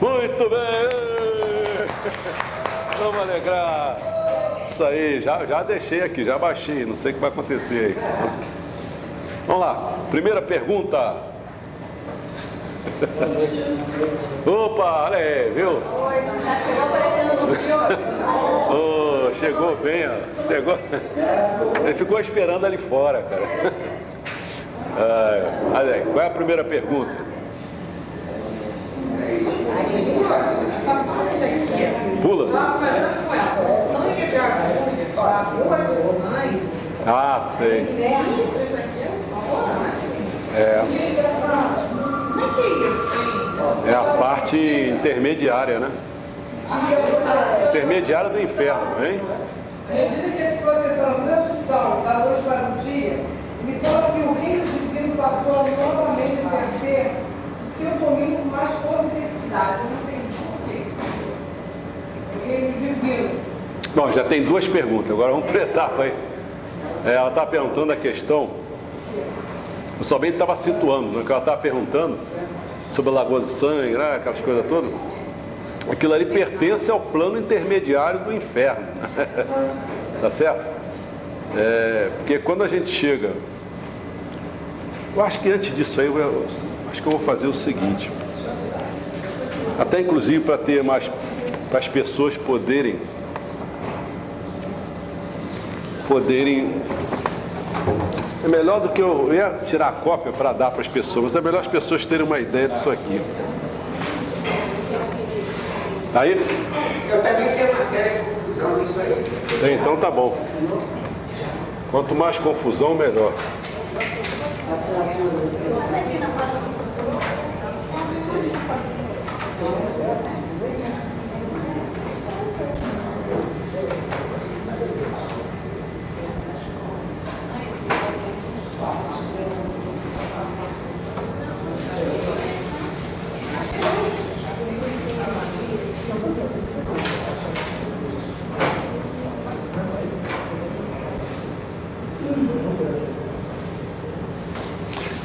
Muito bem! Vamos alegrar. Isso aí, já deixei aqui, já baixei, não sei o que vai acontecer aí. Vamos lá, primeira pergunta. Opa, olha aí, viu? Oh, chegou bem, ó. Chegou. Ele ficou esperando ali fora, cara. Olha aí, qual é a primeira pergunta? Pula. Ah, sei. É a parte intermediária, né? Intermediária do inferno, hein? À medida que eles processaram a transição da noite para o dia, me fala que o reino divino passou novamente a exercer o seu domínio com mais força e intensidade. Eu não entendi por quê. O reino divino. Bom, já tem duas perguntas, agora vamos para a etapa aí. Ela está perguntando a questão, eu somente estava situando, né, que ela estava perguntando sobre a Lagoa do Sangue, né, aquelas coisas todas. Aquilo ali pertence ao plano intermediário do inferno. Tá certo? Porque quando a gente chega... Eu acho que antes disso aí, eu acho que eu vou fazer o seguinte. Até inclusive para ter mais... para as pessoas poderem... É melhor do que eu ia tirar a cópia para dar para as pessoas, mas é melhor as pessoas terem uma ideia disso aqui. Aí? Eu também tenho uma séria confusão nisso aí. Então tá bom. Quanto mais confusão, melhor.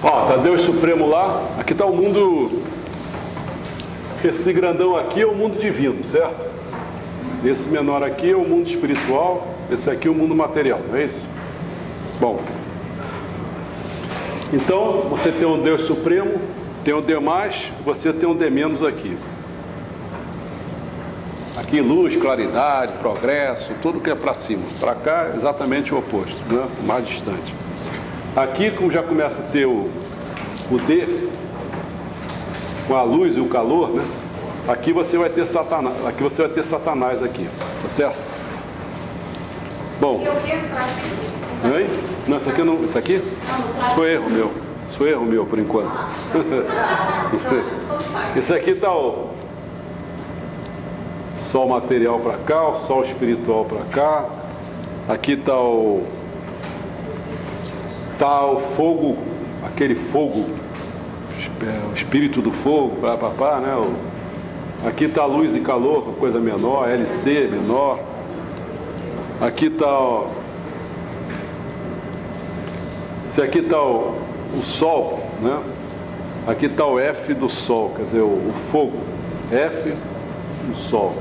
Ó, tá Deus Supremo lá, aqui está o mundo, esse grandão aqui é o mundo divino, certo? Esse menor aqui é o mundo espiritual, esse aqui é o mundo material, não é isso? Bom, então você tem um Deus Supremo, tem um D+, você tem um D- aqui. Aqui luz, claridade, progresso, tudo que é para cima. Para cá é exatamente o oposto, né? Mais distante. Aqui, como já começa a ter o D, com a luz e o calor, né? Aqui você vai ter Satanás aqui, tá certo? Bom. Hein? Não, isso aqui não. Isso aqui? Foi erro meu. Isso foi erro meu por enquanto. Isso aqui tá o sol material para cá, o sol espiritual para cá. Aqui tá o fogo, aquele fogo, o espírito do fogo, né? Aqui está luz e calor, uma coisa menor, LC menor. Aqui está esse aqui está o sol, né? Aqui está o F do sol, quer dizer, o fogo, F do sol.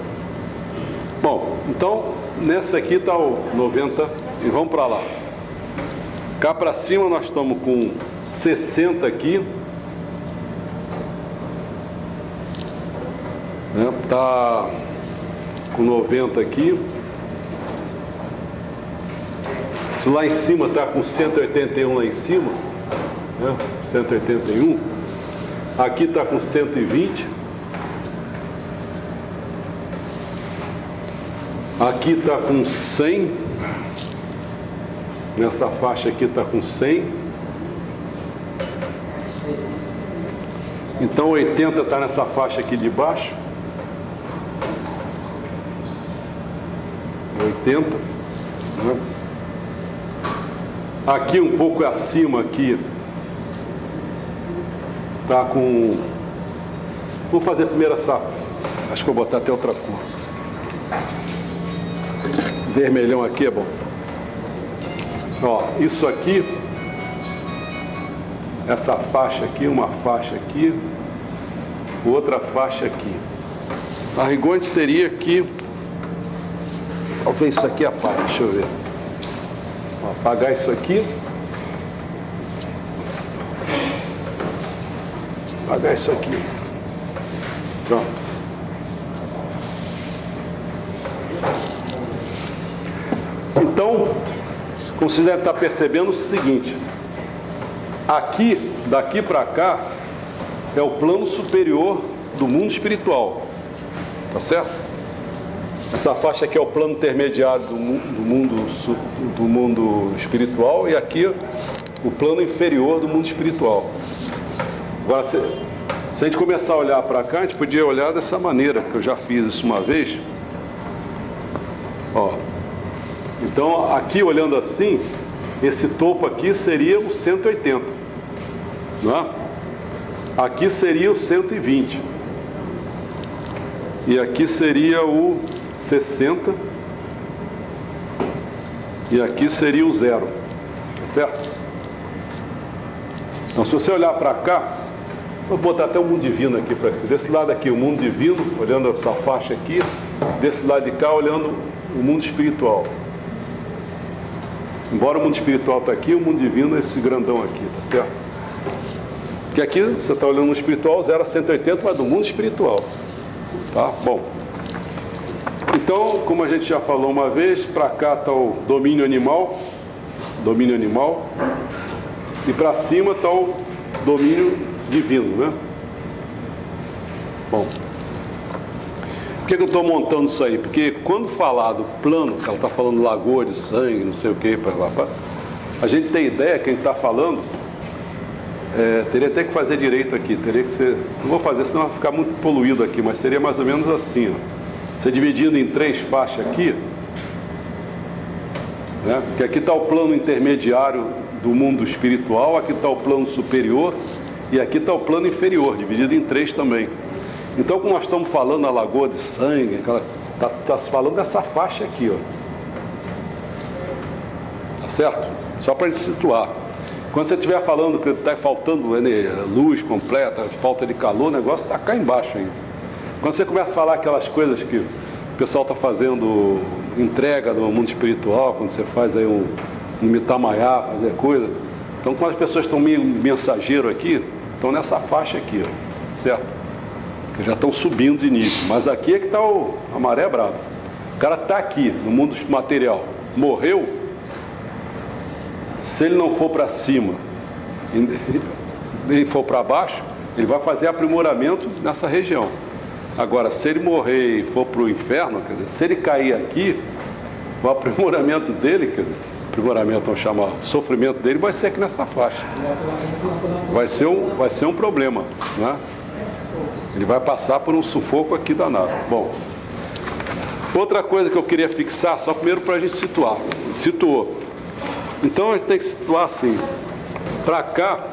Bom, então nessa aqui está o 90 e vamos para lá. Cá para cima nós estamos com 60 aqui. Tá com 90 aqui. Se lá em cima está com 181 lá em cima, né? 181. Aqui está com 120. Aqui está com 100. Nessa faixa aqui está com 100. Então 80 está nessa faixa aqui de baixo. 80. Né? Aqui um pouco acima aqui está com... Vou fazer primeiro essa... Acho que vou botar até outra cor. Esse vermelhão aqui é bom. Ó, isso aqui, essa faixa aqui, uma faixa aqui, outra faixa aqui. A rigor a gente teria que... Talvez isso aqui apague, deixa eu ver. Vou apagar isso aqui. Apagar isso aqui. Pronto. Então, como vocês devem estar percebendo, é o seguinte. Aqui, daqui para cá, é o plano superior do mundo espiritual. Tá certo? Essa faixa aqui é o plano intermediário do mundo espiritual, e aqui o plano inferior do mundo espiritual. Agora, se a gente começar a olhar para cá, a gente podia olhar dessa maneira, que eu já fiz isso uma vez. Ó. Então, aqui olhando assim, esse topo aqui seria o 180, não é? Aqui seria o 120. E aqui seria o 60. E aqui seria o 0. Tá certo? Então, se você olhar para cá, vou botar até o mundo divino aqui para você. Desse lado aqui, o mundo divino, olhando essa faixa aqui. Desse lado de cá, olhando o mundo espiritual. Embora o mundo espiritual está aqui, o mundo divino é esse grandão aqui, tá certo? Porque aqui você está olhando no espiritual, 0 a 180, mas do mundo espiritual. Tá? Bom. Então, como a gente já falou uma vez, para cá está o domínio animal. Domínio animal. E para cima está o domínio divino, né? Bom. Por que eu estou montando isso aí? Porque quando falar do plano, que ela está falando lagoa de sangue, não sei o que, a gente tem ideia que a gente está falando, teria até que fazer direito aqui, teria que ser, não vou fazer, senão vai ficar muito poluído aqui, mas seria mais ou menos assim, ó. Você dividindo em 3 faixas aqui, né? Porque aqui está o plano intermediário do mundo espiritual, aqui está o plano superior e aqui está o plano inferior, dividido em 3 também. Então, como nós estamos falando da lagoa de sangue, está se falando dessa faixa aqui, ó. Tá certo? Só para a gente situar. Quando você estiver falando que está faltando luz completa, falta de calor, o negócio está cá embaixo ainda. Quando você começa a falar aquelas coisas que o pessoal está fazendo entrega no mundo espiritual, quando você faz aí um mitamaiá, fazer coisa. Então, quando as pessoas estão meio mensageiro aqui, estão nessa faixa aqui, ó. Certo? Que já estão subindo de nível. Mas aqui é que está a maré brava. O cara está aqui, no mundo material. Morreu. Se ele não for para cima e for para baixo, ele vai fazer aprimoramento nessa região. Agora, se ele morrer e for para o inferno, quer dizer, se ele cair aqui, o aprimoramento dele, quer dizer, aprimoramento, vamos chamar, o sofrimento dele vai ser aqui nessa faixa. Vai ser um problema, né? Ele vai passar por um sufoco aqui danado. Bom, outra coisa que eu queria fixar, só primeiro para a gente situar. Situou. Então a gente tem que situar assim. Para cá,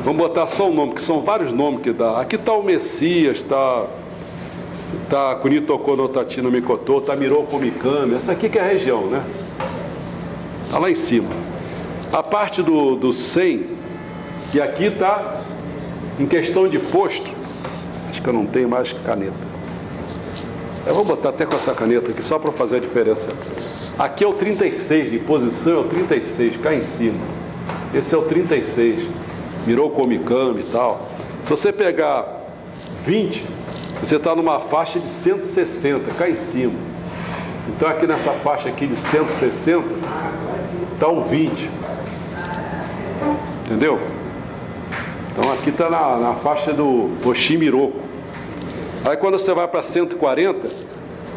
vamos botar só um nome, que são vários nomes que dá. Aqui está o Messias, está Kunitoko no Tatino Mikoto, está Miroko Mikami. Essa aqui que é a região, né? Está lá em cima. A parte do 100, e aqui está... Em questão de posto, acho que eu não tenho mais caneta. Eu vou botar até com essa caneta aqui, só para fazer a diferença. Aqui é o 36, de posição é o 36, cá em cima. Esse é o 36, virou Komikami e tal. Se você pegar 20, você está numa faixa de 160, cá em cima. Então aqui nessa faixa aqui de 160, está o 20. Entendeu? Então aqui está na faixa do Oshimiroko. Aí quando você vai para 140,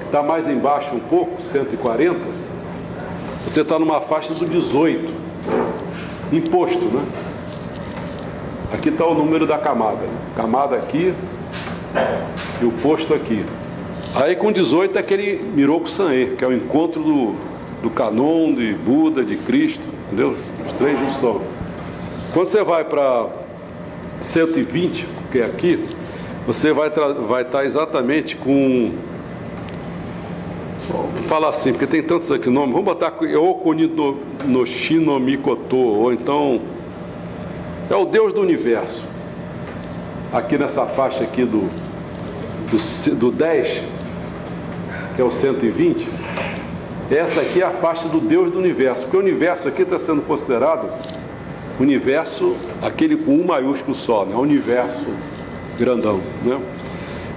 está mais embaixo um pouco, 140, você está numa faixa do 18, imposto, né? Aqui está o número da camada. Camada aqui e o posto aqui. Aí com 18 é aquele Miroku San-e, que é o encontro do Kanon, de Buda, de Cristo, entendeu? Os 3 juntos são. Quando você vai para 120, que é aqui, você vai estar exatamente com... Vou falar assim, porque tem tantos aqui nomes. Vamos botar Okuni no Shinomikoto, ou então é o Deus do Universo. Aqui nessa faixa aqui do do 10, que é o 120, essa aqui é a faixa do Deus do universo, porque o universo aqui está sendo considerado universo, aquele com um maiúsculo só, né? O universo grandão, né?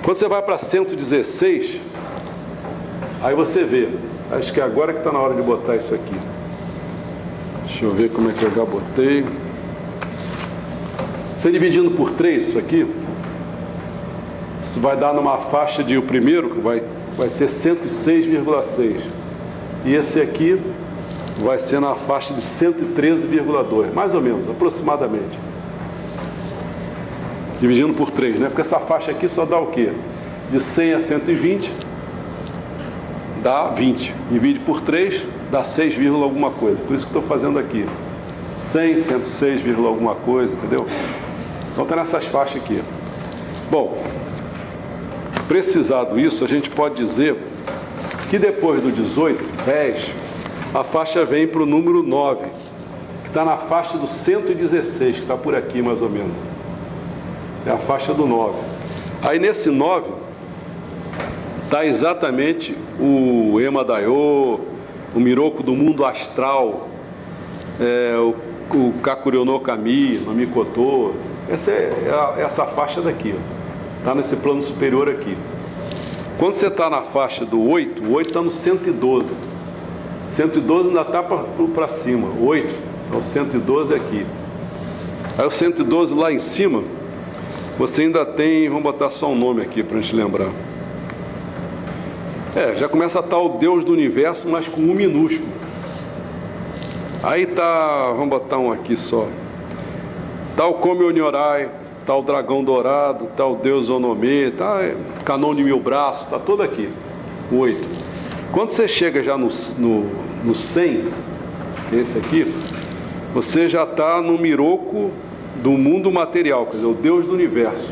Quando você vai para 116, aí você vê, acho que é agora que está na hora de botar isso aqui. Deixa eu ver como é que eu já botei. Você dividindo por 3 isso aqui, isso vai dar numa faixa de, o primeiro que vai ser 106,6. E esse aqui vai ser na faixa de 113,2, mais ou menos, aproximadamente. Dividindo por 3, né? Porque essa faixa aqui só dá o quê? De 100 a 120, dá 20. Divide por 3, dá 6, alguma coisa. Por isso que estou fazendo aqui. 100, 106, alguma coisa, entendeu? Então está nessas faixas aqui. Bom, precisado isso, a gente pode dizer que depois do 18, 10, a faixa vem para o número 9, que está na faixa do 116, que está por aqui mais ou menos. É a faixa do 9. Aí nesse 9, está exatamente o Ema Daiô, o Miroku do mundo astral, o Kakuryo no Kami, no Mikoto. Essa faixa daqui, está nesse plano superior aqui. Quando você está na faixa do 8, o 8 está no 112. 112 ainda está para cima, 8, então 112 aqui. Aí o 112 lá em cima, você ainda tem, vamos botar só um nome aqui para a gente lembrar. Já começa a estar o Deus do universo, mas com um minúsculo. Aí tá, vamos botar um aqui só. Tá o Komi Onyorai, tá o Dragão Dourado, tá o Deus Onome, tá Canon de 1000 braços, tá todo aqui, o 8. Quando você chega já no 100, que é esse aqui, você já está no Miroku do mundo material, quer dizer, o Deus do universo,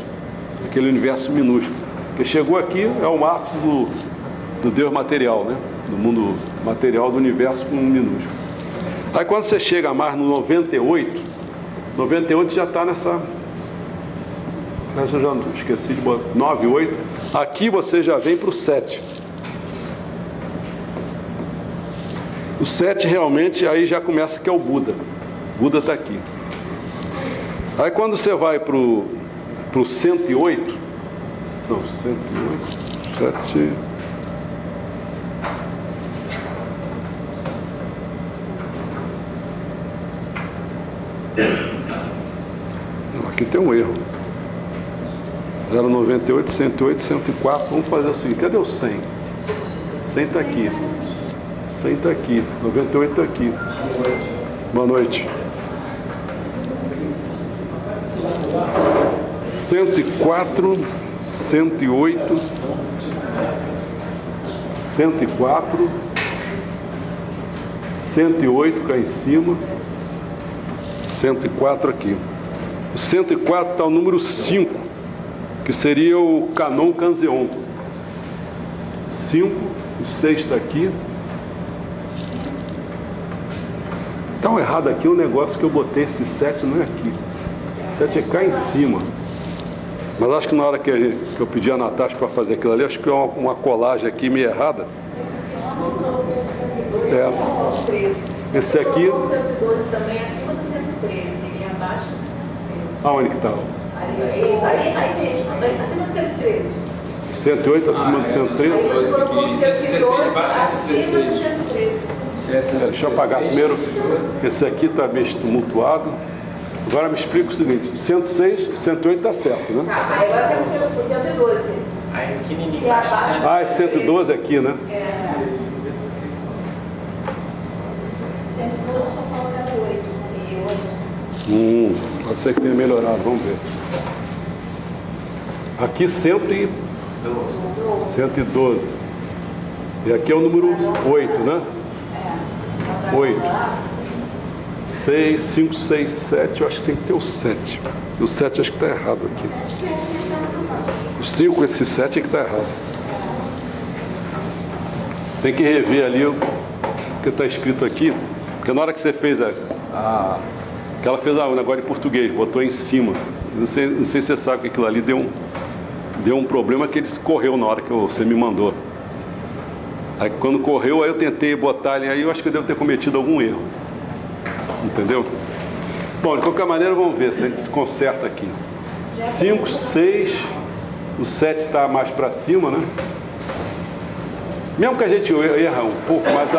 aquele universo minúsculo. Porque chegou aqui, é o ápice do Deus material, né? Do mundo material do universo com um minúsculo. Aí quando você chega mais no 98 já está nessa eu já esqueci de botar, 98, aqui você já vem para o 7. O 7 realmente, aí já começa que é o Buda. O Buda está aqui. Aí quando você vai para o 108, não, 108, 7... Não, aqui tem um erro. 098, 108, 104. Vamos fazer o seguinte, cadê o 100? 100 está aqui. 100 está aqui. 98 está aqui. Boa noite. 104, 108, 104, 108 cá em cima, 104 aqui. O 104 está o número 5, que seria o Canon Kanzeon. 5, o 6 está aqui. Está errado aqui o negócio que eu botei, esse 7 não é aqui. 7 é cá em cima. Mas acho que na hora que eu pedi a Natasha para fazer aquilo ali, acho que é uma colagem aqui meio errada. Esse aqui. O 112 também é acima do 113, ele é abaixo do 113. Aonde que está? Isso, aí tem acima do 113. 108 acima do 113? Aí você colocou o 112 acima do 113. Deixa eu apagar primeiro. Esse aqui está meio tumultuado. Agora me explica o seguinte: 106, 108 está certo, né? Aí agora temos o 112. Aí pequenininho. É 112 aqui, né? 112 só falta 8. Pode ser que tenha melhorado, vamos ver. Aqui 112. E aqui é o número 8, né? 8. 6, 5, 6, 7, eu acho que tem que ter o 7. O 7 acho que está errado aqui. O 5, esse 7 é que está errado. Tem que rever ali o que está escrito aqui. Porque na hora que você fez que ela fez um negócio de português, botou em cima. Não sei se você sabe que aquilo ali deu deu um problema que ele correu na hora que você me mandou. Aí quando correu, aí eu tentei botar ele aí, eu acho que eu devo ter cometido algum erro. Entendeu? Bom, de qualquer maneira, vamos ver se a gente se conserta aqui. 5, 6, o 7 está mais para cima, né? Mesmo que a gente erra um pouco, mas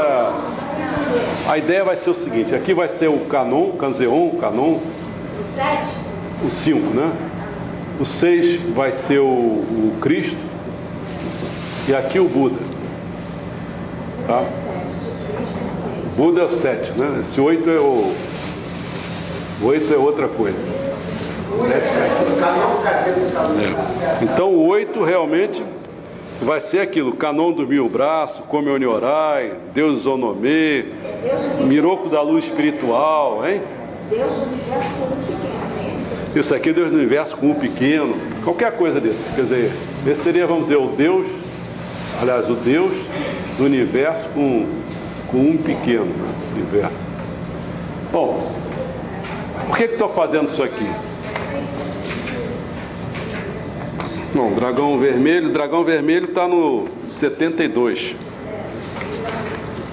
a ideia vai ser o seguinte, aqui vai ser o Canon, Canzeon, Canon. O 7? O 5, né? O 6 vai ser o Cristo. E aqui o Buda. Tá? Buda é o 7, né? Esse 8 é o 8 é outra coisa. É. Então o 8 realmente vai ser aquilo, Canon do mil braço, Come Oni Orai, Deus Onomê, Miroco da luz espiritual, hein? Deus do universo com um pequeno. Isso aqui é Deus do universo com um pequeno, qualquer coisa desse. Quer dizer, esse seria, vamos dizer, o Deus do universo com um pequeno, né? Universo. Bom, por que estou fazendo isso aqui? Não, dragão vermelho está no 72. Deixa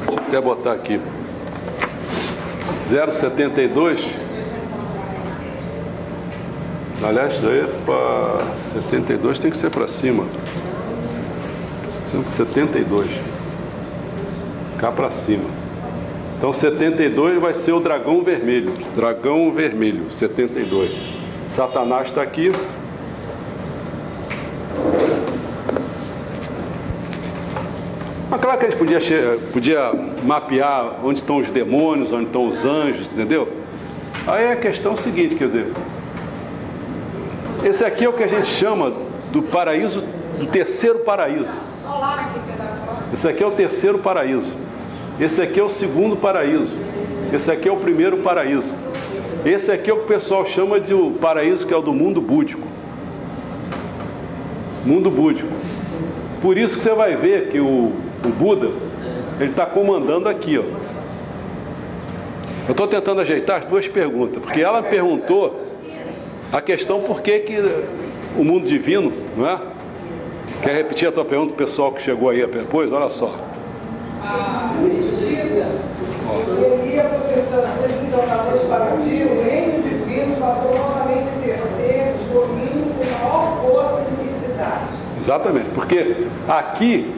eu até botar aqui. 0,72. Aliás, isso aí é para 72, tem que ser para cima. 172. Cá para cima. Então 72 vai ser o dragão vermelho. Dragão vermelho, 72. Satanás está aqui. Mas claro que a gente podia mapear onde estão os demônios, onde estão os anjos, entendeu? Aí a questão é o seguinte, quer dizer, esse aqui é o que a gente chama do paraíso, do terceiro paraíso. Esse aqui é o terceiro paraíso. Esse aqui é o segundo paraíso. Esse aqui é o primeiro paraíso. Esse aqui é o que o pessoal chama de o paraíso que é o do mundo búdico. Mundo búdico. Por isso que você vai ver que o Buda, ele está comandando aqui, ó. Eu estou tentando ajeitar as duas perguntas, porque ela perguntou a questão por que o mundo divino, não é? Quer repetir a tua pergunta, pessoal que chegou aí depois? Olha só. A medida, ele a posição da noite para o dia, o reino divino passou novamente a exercer o domínio com maior força e intensidade. Exatamente, porque aqui,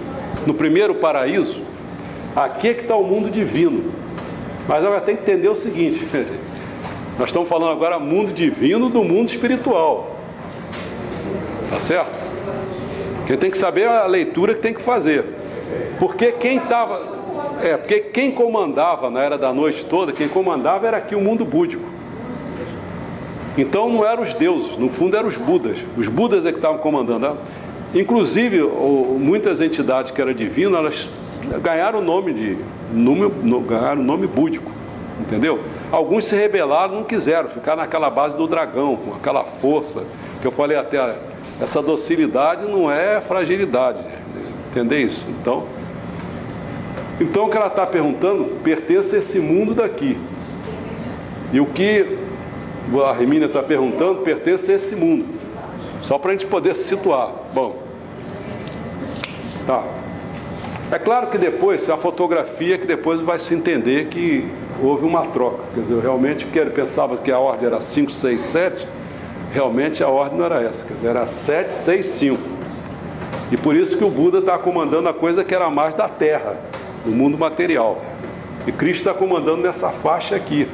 no primeiro paraíso, aqui é que está o mundo divino. Mas agora tem que entender o seguinte, nós estamos falando agora mundo divino do mundo espiritual. Tá certo? Quem tem que saber a leitura que tem que fazer. Porque porque quem comandava na era da noite toda, quem comandava era aqui o mundo búdico. Então não eram os deuses, no fundo eram os Budas. Os Budas é que estavam comandando. Né? Inclusive, muitas entidades que eram divinas, elas ganharam o nome ganharam o nome búdico, entendeu? Alguns se rebelaram, não quiseram, ficar naquela base do dragão, com aquela força, que eu falei até, essa docilidade não é fragilidade, entendeu isso? Então o que ela está perguntando pertence a esse mundo daqui. E o que a Hermínia está perguntando pertence a esse mundo. Só para a gente poder se situar. Bom, tá. É claro que depois, a fotografia que depois vai se entender que houve uma troca. Quer dizer, realmente, que ele pensava que a ordem era 5, 6, 7, realmente a ordem não era essa. Quer dizer, era 7, 6, 5. E por isso que o Buda está comandando a coisa que era mais da Terra, do mundo material. E Cristo está comandando nessa faixa aqui.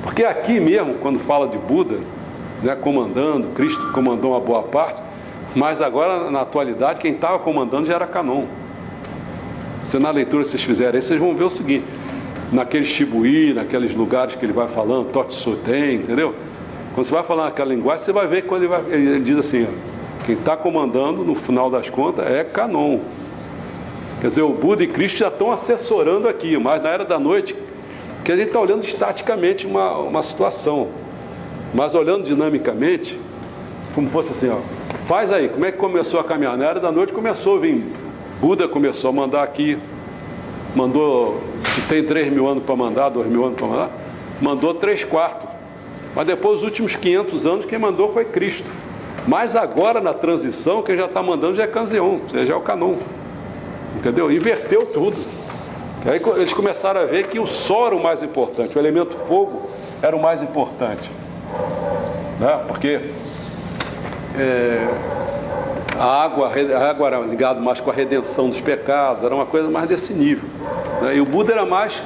Porque aqui mesmo, quando fala de Buda, né, comandando, Cristo comandou uma boa parte, mas agora, na atualidade, quem estava comandando já era Canon. Se na leitura vocês fizerem aí, vocês vão ver o seguinte, naqueles Shibuí, naqueles lugares que ele vai falando, Totsuten, entendeu? Quando você vai falar naquela linguagem, você vai ver que quando ele diz assim, ó, quem está comandando, no final das contas, é Canon. Quer dizer, o Buda e Cristo já estão assessorando aqui, mas na era da noite, que a gente está olhando estaticamente uma situação, mas olhando dinamicamente, como fosse assim, ó, faz aí, como é que começou a caminhar? Na era da noite começou a vir, Buda começou a mandar aqui, mandou, se tem 3.000 anos para mandar, 2.000 anos para mandar, mandou 3/4, mas depois, os últimos 500 anos, quem mandou foi Cristo. Mas agora na transição, quem já está mandando já é Canzeon, ou seja, já é o Canon. Entendeu? Inverteu tudo. Aí eles começaram a ver que o sol era o mais importante, o elemento fogo era o mais importante. Né? Porque a água era ligada mais com a redenção dos pecados, era uma coisa mais desse nível. Né? E o Buda era mais,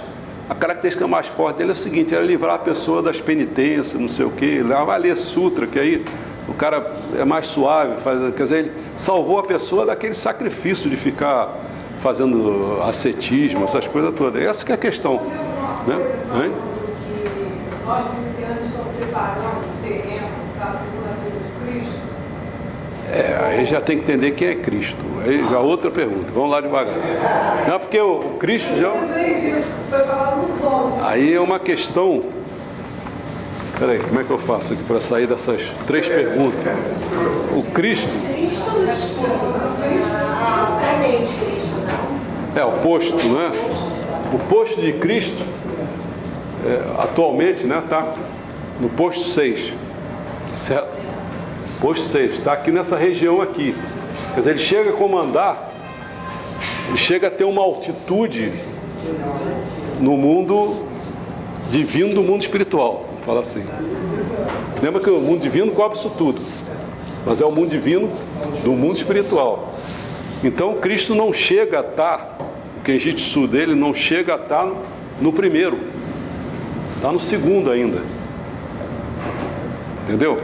a característica mais forte dele é o seguinte, era livrar a pessoa das penitências, não sei o quê, vai ler sutra, que aí o cara é mais suave, quer dizer, ele salvou a pessoa daquele sacrifício de ficar fazendo ascetismo, essas coisas todas. Essa que é a questão. Né? Que nós iniciantes estamos preparando o terreno para a segunda vinda de Cristo. Aí já tem que entender quem é Cristo. Aí já outra pergunta. Vamos lá devagar. Não, porque o Cristo já... Eu lembrei disso, foi falado no som. Aí é uma questão... Peraí, como é que eu faço aqui para sair dessas 3 perguntas? O Cristo... Cristo não é Cristo, não. O posto, né? O posto de Cristo, atualmente, né, tá no posto 6, certo? Posto 6, está aqui nessa região aqui. Quer dizer, ele chega a comandar, ele chega a ter uma altitude no mundo divino do mundo espiritual, vamos falar assim. Lembra que o mundo divino cobre isso tudo, mas é o mundo divino do mundo espiritual. Então Cristo não chega a estar, o Kenjitsu dele não chega a estar no primeiro, está no segundo ainda. Entendeu?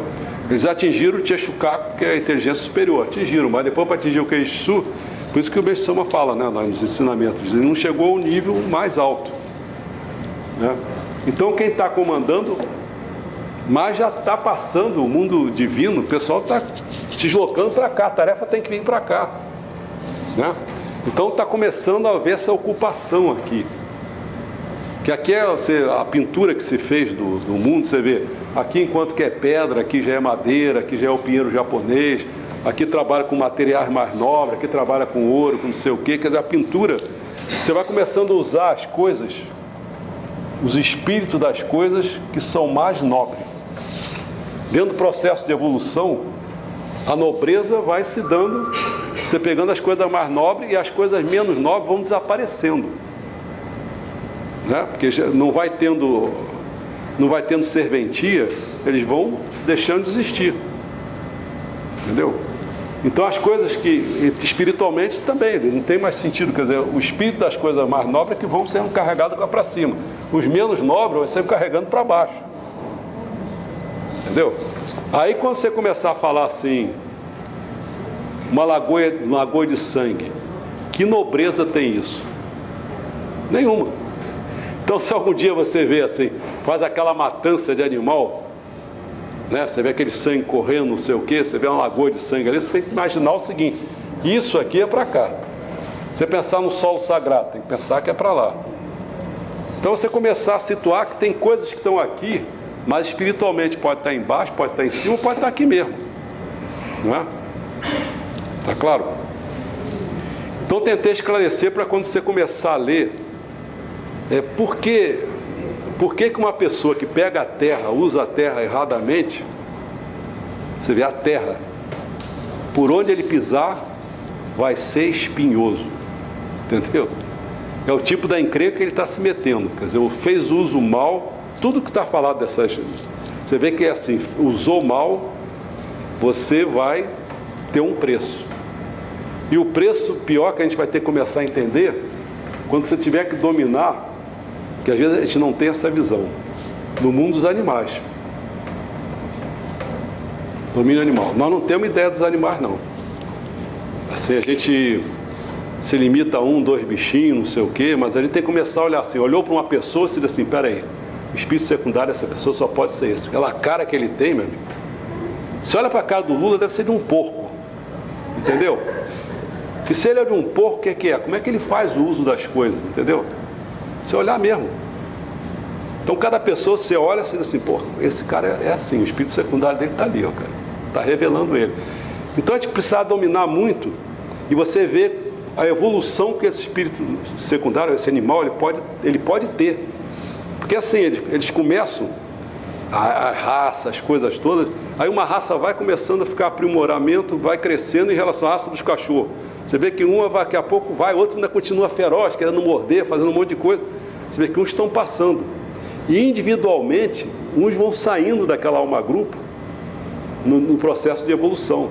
Eles atingiram o Tiechukaku, que é a inteligência superior, atingiram, mas depois para atingir o Kenjitsu, por isso que o Mestre Sama fala, né, nos ensinamentos, ele não chegou ao nível mais alto. Né? Então quem está comandando, mas já está passando o mundo divino, o pessoal está se deslocando para cá, a tarefa tem que vir para cá. Né? Então está começando a haver essa ocupação aqui. Que aqui é a pintura que se fez do mundo, você vê, aqui enquanto que é pedra, aqui já é madeira, aqui já é o pinheiro japonês, aqui trabalha com materiais mais nobres, aqui trabalha com ouro, com não sei o quê, quer dizer, a pintura, você vai começando a usar as coisas, os espíritos das coisas que são mais nobres. Dentro do processo de evolução, a nobreza vai se dando, você pegando as coisas mais nobres e as coisas menos nobres vão desaparecendo. Né? Porque não vai tendo serventia, eles vão deixando de existir. Entendeu? Então as coisas que espiritualmente também não tem mais sentido, quer dizer, o espírito das coisas mais nobres é que vão sendo carregados para cima. Os menos nobres vão sendo carregando para baixo. Entendeu? Aí quando você começar a falar assim, uma lagoa de sangue, que nobreza tem isso? Nenhuma. Então se algum dia você vê assim, faz aquela matança de animal, né? Você vê aquele sangue correndo, não sei o que, você vê uma lagoa de sangue ali, você tem que imaginar o seguinte, isso aqui é para cá. Você pensar no solo sagrado, tem que pensar que é para lá. Então você começar a situar que tem coisas que estão aqui, mas espiritualmente pode estar embaixo, pode estar em cima, pode estar aqui mesmo. Não é? Tá claro? Então tentei esclarecer para quando você começar a ler, por que uma pessoa que pega a terra, usa a terra erradamente, você vê a terra, por onde ele pisar, vai ser espinhoso. Entendeu? É o tipo da encrenca que ele está se metendo. Quer dizer, fez uso mal, tudo que está falado dessas... Você vê que é assim, usou mal, você vai ter um preço. E o preço pior que a gente vai ter que começar a entender, quando você tiver que dominar, que às vezes a gente não tem essa visão, no mundo dos animais. Domínio animal. Nós não temos ideia dos animais, não. Assim, a gente se limita a 1, 2 bichinhos, não sei o quê, mas a gente tem que começar a olhar assim, olhou para uma pessoa e disse assim, peraí, o espírito secundário dessa pessoa só pode ser esse. Aquela cara que ele tem, meu amigo. Se olha para a cara do Lula, deve ser de um porco. Entendeu? E se ele é de um porco, o que é? Como é que ele faz o uso das coisas, entendeu? Você olhar mesmo. Então cada pessoa você olha assim, pô, esse cara é assim, o espírito secundário dele está ali, ó, cara. Está revelando ele. Então a gente precisa dominar muito e você vê a evolução que esse espírito secundário, esse animal, ele pode ter. Porque assim, eles começam a raça, as coisas todas. Aí uma raça vai começando a ficar aprimoramento, vai crescendo em relação à raça dos cachorros. Você vê que uma daqui a pouco vai, outra ainda continua feroz, querendo morder, fazendo um monte de coisa. Você vê que uns estão passando. E individualmente, uns vão saindo daquela alma-grupo no processo de evolução.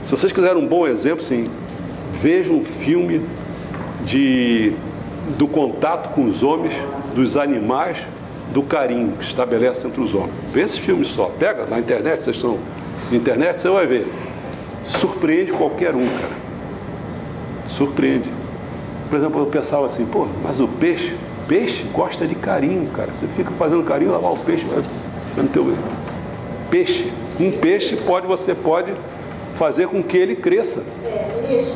Se vocês quiserem um bom exemplo, sim, vejam um filme do contato com os homens, dos animais, do carinho que estabelece entre os homens. Vê esse filme só. Pega na internet, vocês estão na internet, você vai ver. Surpreende qualquer um, cara. Surpreende. Por exemplo, eu pensava assim, pô, mas o peixe gosta de carinho, cara. Você fica fazendo carinho, lavar o peixe, vai no teu peixe. Um peixe você pode fazer com que ele cresça. Hoje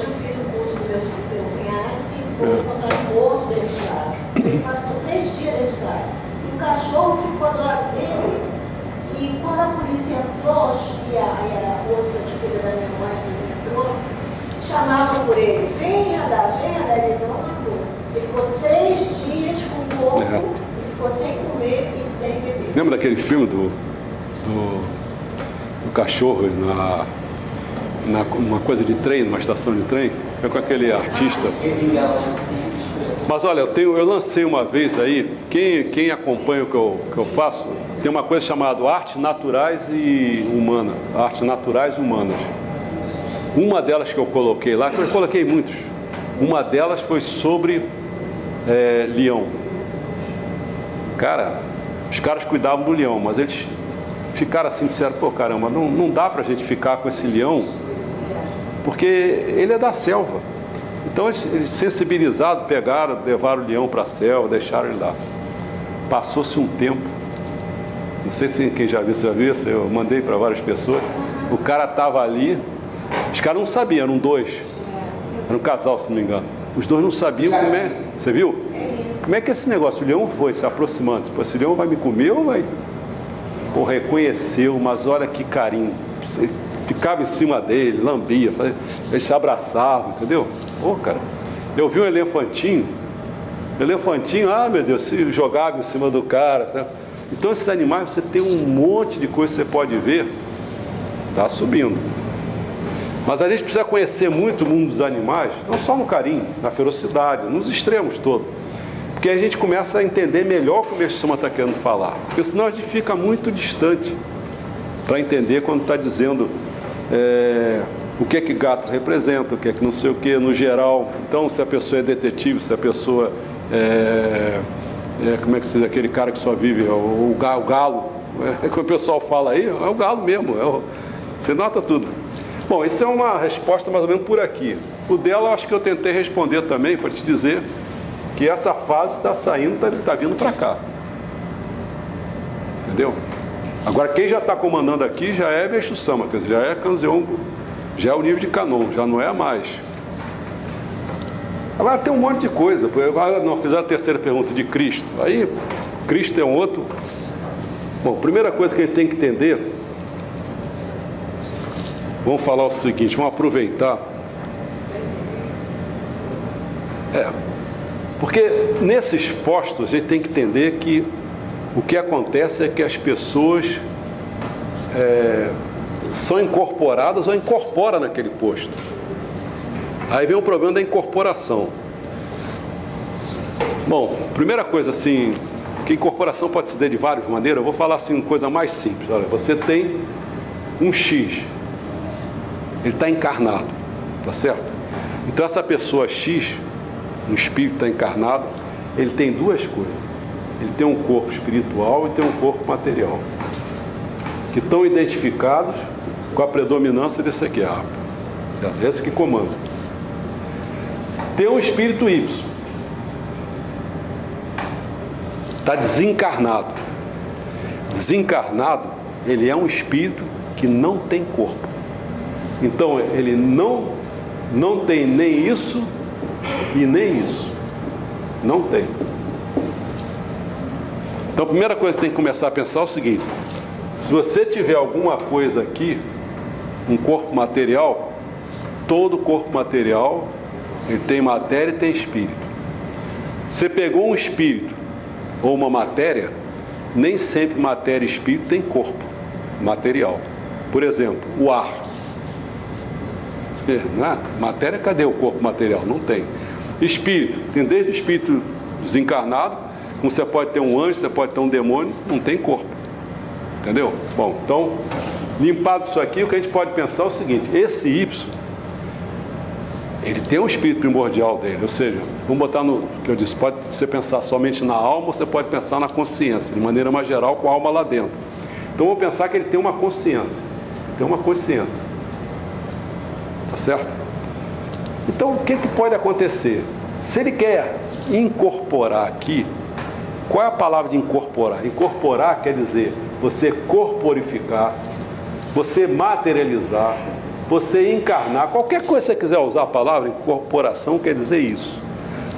eu fiz um culto do meu cunhado que foi encontrar morto dentro de casa. Ele passou 3 dias dentro de casa. E o cachorro ficou do lado dele. E quando a polícia entrou, e a moça que cuida da minha mãe entrou, chamava por ele, venha dar, ele não mandou. Ele ficou 3 dias com o corpo, e ficou sem comer e sem beber. Lembra daquele filme do cachorro numa coisa de trem, numa estação de trem? É com aquele artista. Mas olha, eu lancei uma vez aí, quem acompanha o que eu faço, tem uma coisa chamada Artes Naturais e Humanas. Artes Naturais e Humanas. Uma delas que eu coloquei lá, que eu coloquei muitos, uma delas foi sobre leão. Cara, os caras cuidavam do leão, mas eles ficaram assim, disseram, pô, caramba, não dá pra gente ficar com esse leão, porque ele é da selva. Então eles sensibilizados, pegaram, levaram o leão para a selva, deixaram ele lá. Passou-se um tempo, não sei se quem já viu, eu mandei para várias pessoas, o cara estava ali, os caras não sabiam, eram 2, era um casal, se não me engano. Os 2 não sabiam como é, você viu? Como é que esse negócio, o leão foi se aproximando, esse leão vai me comer ou vai... Pô, reconheceu, mas olha que carinho. Você ficava em cima dele, lambia, eles se abraçavam, entendeu? Pô, cara, eu vi um elefantinho, meu Deus, se jogava em cima do cara. Tá? Então esses animais, você tem um monte de coisa que você pode ver, tá subindo. Mas a gente precisa conhecer muito o mundo dos animais, não só no carinho, na ferocidade, nos extremos todos. Porque a gente começa a entender melhor o que o Meshama está querendo falar. Porque senão a gente fica muito distante para entender quando está dizendo o que gato representa, o que não sei o que, no geral. Então, se a pessoa é detetive, se a pessoa como é que se diz, aquele cara que só vive, o galo, que o pessoal fala aí, é o galo mesmo, você nota tudo. Bom, isso é uma resposta mais ou menos por aqui. O dela, acho que eu tentei responder também, para te dizer que essa fase está saindo, está vindo para cá. Entendeu? Agora, quem já está comandando aqui já é Meixo Sama, quer dizer, já é Kanzeongo, já é o nível de Kanon, já não é mais. Agora tem um monte de coisa. Agora não fizeram a terceira pergunta de Cristo. Aí, Cristo é um outro. Bom, primeira coisa que a gente tem que entender, vamos falar o seguinte, vamos aproveitar. Porque nesses postos a gente tem que entender que o que acontece é que as pessoas são incorporadas ou incorporam naquele posto. Aí vem o problema da incorporação. Bom, primeira coisa assim, que incorporação pode se dar de várias maneiras, eu vou falar assim uma coisa mais simples. Olha, você tem um X, ele está encarnado, tá certo? Então essa pessoa X, um espírito está encarnado, ele tem 2 coisas. Ele tem um corpo espiritual e tem um corpo material, que estão identificados com a predominância desse aqui, certo? Esse que comanda. Tem um espírito Y, está desencarnado. Desencarnado, ele é um espírito que não tem corpo. Então ele não tem nem isso e nem isso. Não tem. Então a primeira coisa que tem que começar a pensar é o seguinte: se você tiver alguma coisa aqui, um corpo material, todo corpo material, ele tem matéria e tem espírito. Você pegou um espírito ou uma matéria, nem sempre matéria e espírito tem corpo material. Por exemplo, o ar. Né? Matéria, cadê o corpo material? Não tem. Espírito, tem desde o espírito desencarnado, como você pode ter um anjo, você pode ter um demônio, não tem corpo. Entendeu? Bom, então, limpado isso aqui, o que a gente pode pensar é o seguinte: esse Y, ele tem um espírito primordial dele, ou seja, vamos botar no que eu disse, pode você pensar somente na alma, ou você pode pensar na consciência, de maneira mais geral, com a alma lá dentro. Então vamos pensar que ele tem uma consciência, tá certo? Então o que pode acontecer? Se ele quer incorporar aqui, qual é a palavra de incorporar? Incorporar quer dizer você corporificar, você materializar, você encarnar, qualquer coisa que você quiser usar a palavra incorporação quer dizer isso.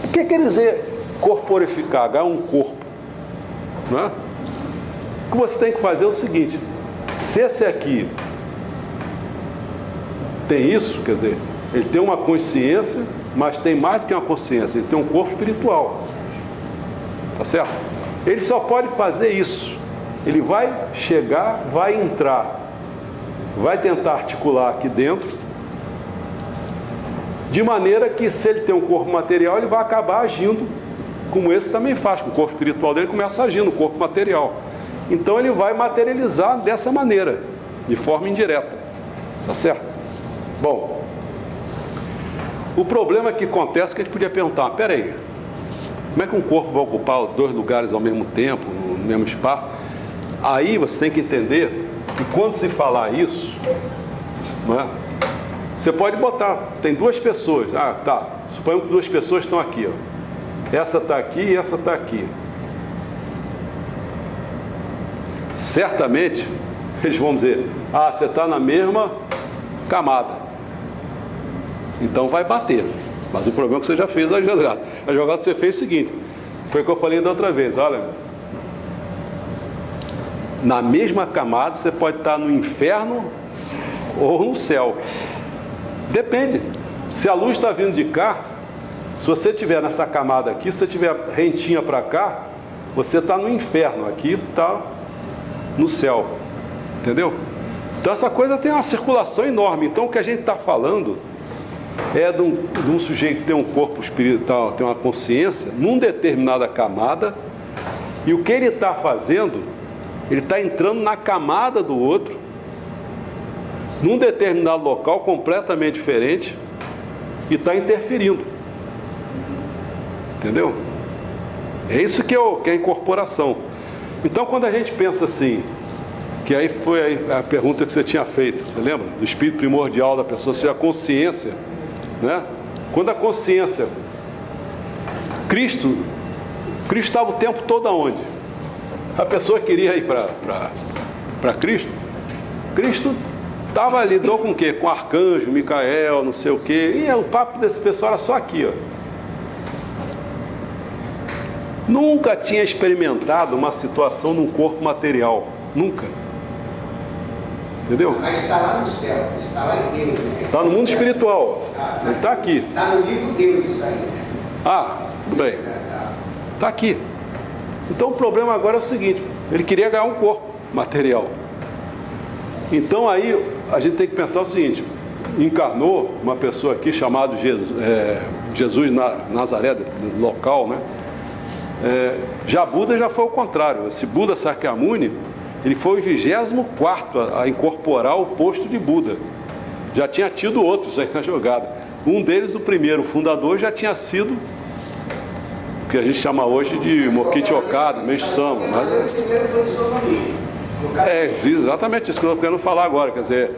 O que quer dizer corporificar? Ganhar um corpo, não é? O que você tem que fazer é o seguinte: se esse aqui tem isso, quer dizer, ele tem uma consciência, mas tem mais do que uma consciência, ele tem um corpo espiritual, tá certo? Ele só pode fazer isso, ele vai chegar, vai entrar, vai tentar articular aqui dentro, de maneira que, se ele tem um corpo material, ele vai acabar agindo como esse também faz, o corpo espiritual dele começa agindo no corpo material. Então ele vai materializar dessa maneira, de forma indireta, tá certo? Bom, o problema que acontece é que a gente podia perguntar: peraí, como é que um corpo vai ocupar 2 lugares ao mesmo tempo, no mesmo espaço? Aí você tem que entender que quando se falar isso, não é? Você pode botar, tem 2 pessoas, suponhamos que 2 pessoas estão aqui, ó. Essa está aqui e essa está aqui. Certamente eles vão dizer: você está na mesma camada, então vai bater. Mas o problema é que você já fez a jogada. A jogada que você fez é o seguinte: foi o que eu falei da outra vez, olha, na mesma camada você pode estar no inferno ou no céu, depende. Se a luz está vindo de cá, se você estiver nessa camada aqui, se você estiver rentinha para cá, você está no inferno, aqui está no céu, entendeu? Então essa coisa tem uma circulação enorme. Então o que a gente está falando é de um sujeito que tem um corpo espiritual, tem uma consciência num determinada camada, e o que ele está fazendo, ele está entrando na camada do outro, num determinado local completamente diferente, e está interferindo, entendeu? É isso que é a incorporação. Então quando a gente pensa assim, que aí foi a pergunta que você tinha feito, você lembra? Do espírito primordial da pessoa, se a consciência, né? Quando a consciência, Cristo estava o tempo todo aonde? A pessoa queria ir para Cristo estava ali, lidou com o quê? Com arcanjo, Micael, não sei o quê, e o papo desse pessoal era só aqui, ó. Nunca tinha experimentado uma situação num corpo material, nunca. Entendeu? Mas está lá no céu, está lá em Deus. Né? Está no mundo espiritual, ele está aqui. Está no livro Deus isso aí. Tudo bem. Está aqui. Então o problema agora é o seguinte: ele queria ganhar um corpo material. Então aí a gente tem que pensar o seguinte: encarnou uma pessoa aqui chamada Jesus Nazaré, local, né? Já Buda já foi o contrário. Esse Buda Sakyamuni, ele foi o 24º a incorporar o posto de Buda. Já tinha tido outros aí na jogada. Um deles, o primeiro, o fundador, já tinha sido o que a gente chama hoje de Mokichi Okada, Meishu Sama. Exatamente isso que eu estou querendo falar agora. Quer dizer,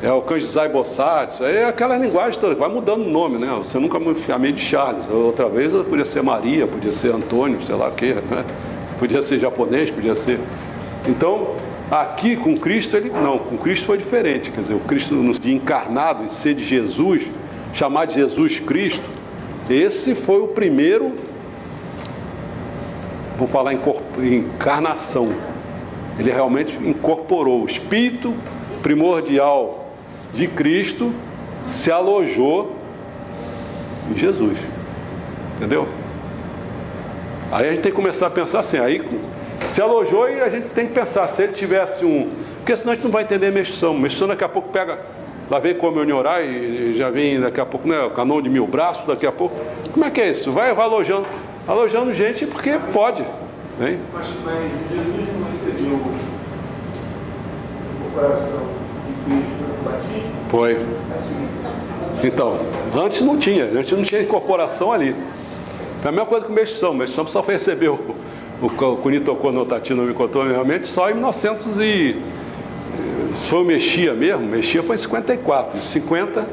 é o Kanjizai Bosatsu, é aquela linguagem toda, vai mudando o nome, né? Você nunca me chamei de Charles, outra vez podia ser Maria, podia ser Antônio, sei lá o que, né? Podia ser japonês, podia ser. Então, aqui com Cristo, com Cristo foi diferente. Quer dizer, o Cristo de encarnado e ser de Jesus, chamar de Jesus Cristo, esse foi o primeiro, vou falar em encarnação. Ele realmente incorporou o espírito primordial de Cristo, se alojou em Jesus, entendeu? Aí a gente tem que começar a pensar assim, aí Se alojou e a gente tem que pensar, se ele tivesse um... Porque senão a gente não vai entender menstruação. Menstruação daqui a pouco pega... Lá vem comunhão orar e já vem daqui a pouco, né, o canão de 1000 braços, daqui a pouco. Como é que é isso? Vai alojando gente porque pode. Hein? Mas Jesus não recebeu o coração de Cristo no batismo? Foi. Então, antes não tinha incorporação ali. É a mesma coisa que o menstruação. O menstruação só foi receber o Kunitokô no Tatino Mikoto realmente só em 1900 e... Foi o Mexia mesmo, Mexia foi em 54, 50,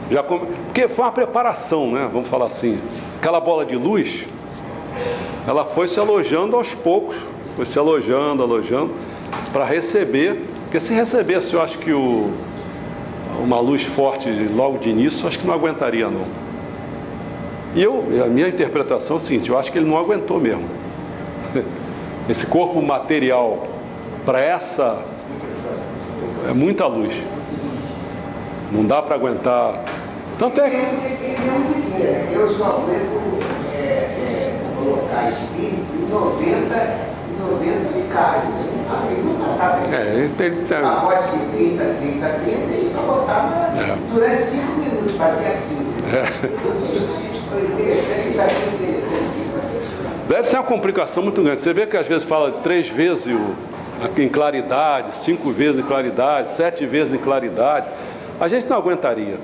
já porque foi uma preparação, né? Vamos falar assim, aquela bola de luz, ela foi se alojando aos poucos, foi se alojando, para receber, porque se recebesse, eu acho que uma luz forte logo de início, eu acho que não aguentaria não. E a minha interpretação é o seguinte, eu acho que ele não aguentou mesmo. Esse corpo material para essa... É muita luz. Não dá para aguentar. Tanto é que... Ele não dizia, eu só aguento colocar espírito em 90 casos. Ele não passava pacote de 30, ele só botava durante 5 minutos, fazia 15. Interessante, isso achei interessante. Deve ser uma complicação muito grande. Você vê que às vezes fala 3 vezes em claridade, 5 vezes em claridade, 7 vezes em claridade. A gente não aguentaria.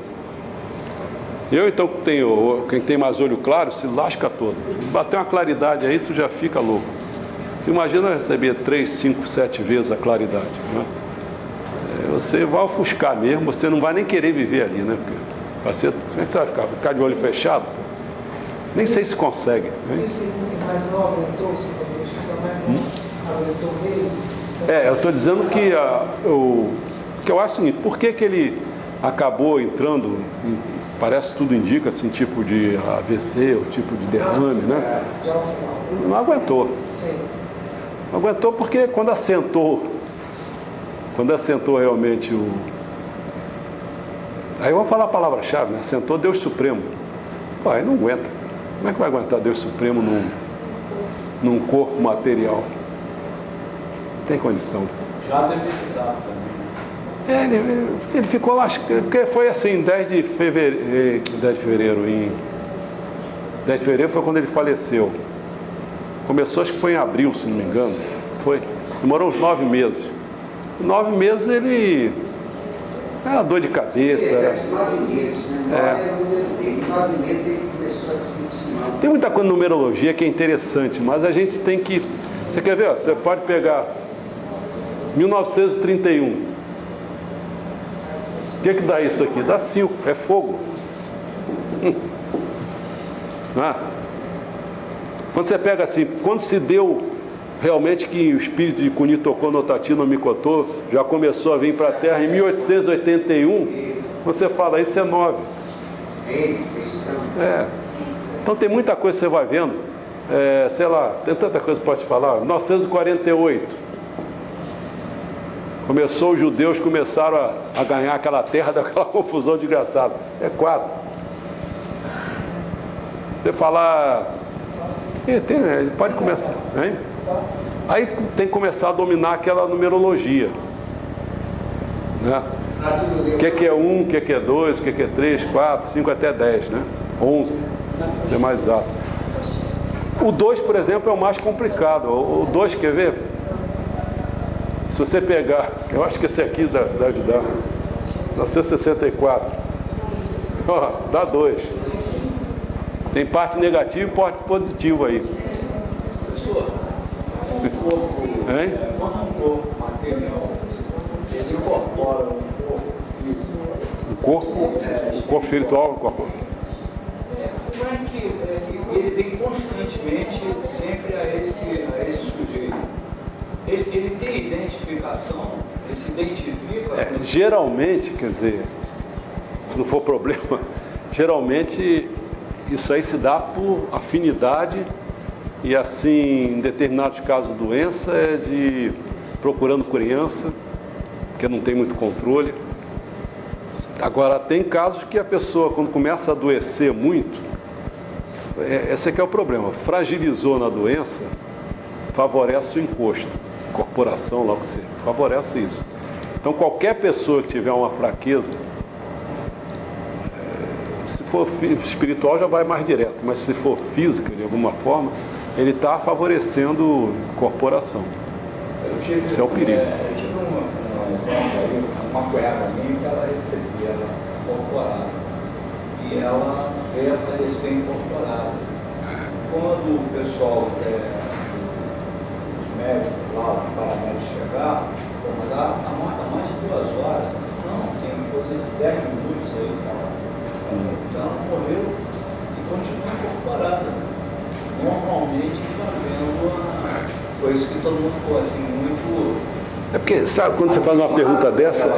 Eu então, quem tem mais olho claro, se lasca todo. Bater uma claridade aí, tu já fica louco. Você imagina receber 3, 5, 7 vezes a claridade, né? Você vai ofuscar mesmo, você não vai nem querer viver ali, né? Porque como é que você vai ficar? Ficar de olho fechado? Nem sei se consegue. Né? Mas não aguentou, se for destruição, né? Aguentou mesmo. Eu estou dizendo que eu acho o seguinte, por que ele acabou entrando, parece tudo indica, assim, tipo de AVC, ou tipo de derrame, né? Não aguentou. Não aguentou porque quando assentou realmente Aí eu vou falar a palavra-chave, né? Assentou Deus Supremo. Pô, aí não aguenta. Como é que vai aguentar Deus Supremo num corpo material? Não tem condição. Já debilitado também. Ele ficou lá, porque foi assim, 10 de fevereiro, 10 de fevereiro foi quando ele faleceu. Começou, acho que foi em abril, se não me engano. Demorou uns 9 meses. 9 meses ele era dor de cabeça. 9 meses, né? 9 meses ele começou a se sentir mal. Tem muita coisa em numerologia que é interessante, mas a gente tem que... Você quer ver? Você pode pegar 1931. O que dá isso aqui? Dá 5, é fogo. Quando você pega assim, quando se deu realmente que o espírito de Kunitokô no Tatino Mikoto já começou a vir para a Terra em 1881, você fala, isso é 9. Então tem muita coisa que você vai vendo, sei lá, tem tanta coisa que pode falar. 1948. Os judeus começaram a ganhar aquela terra daquela confusão desgraçada. É 4. Você falar... Ele pode começar, hein? Aí tem que começar a dominar aquela numerologia, né? O que é 1, o que é 2, o que é 3, 4, 5 até 10, né? 11, ser mais exato. O 2, por exemplo, é o mais complicado. O 2, quer ver? Se você pegar, eu acho que esse aqui dá ajudar. 1964. Ó, dá 2. Tem parte negativa e parte positiva aí. Professor, um corpo material, ele incorpora um corpo físico. O corpo espiritual, como é que ele vem constantemente sempre a esse sujeito? Ele tem identificação? Ele se identifica? Geralmente, quer dizer, se não for problema, geralmente isso aí se dá por afinidade e assim, em determinados casos, doença é de procurando criança, porque não tem muito controle. Agora, tem casos que a pessoa, quando começa a adoecer muito, esse aqui é o problema, fragilizou na doença, favorece o encosto, incorporação, lá o que seja, favorece isso. Então qualquer pessoa que tiver uma fraqueza, se for espiritual já vai mais direto, mas se for física de alguma forma, ele está favorecendo incorporação. Esse é o perigo. Eu tive um exemplo aí, uma cunhada minha que ela recebia incorporada e ela veio a falecer incorporada. Quando o pessoal, os médicos lá, os paramédicos chegaram, a morte há mais de 2 horas, não, tem coisa de 10 minutos aí, então ela morreu e continua incorporada, normalmente fazendo foi isso que todo mundo ficou assim muito... É porque, sabe, quando você faz uma pergunta dessa,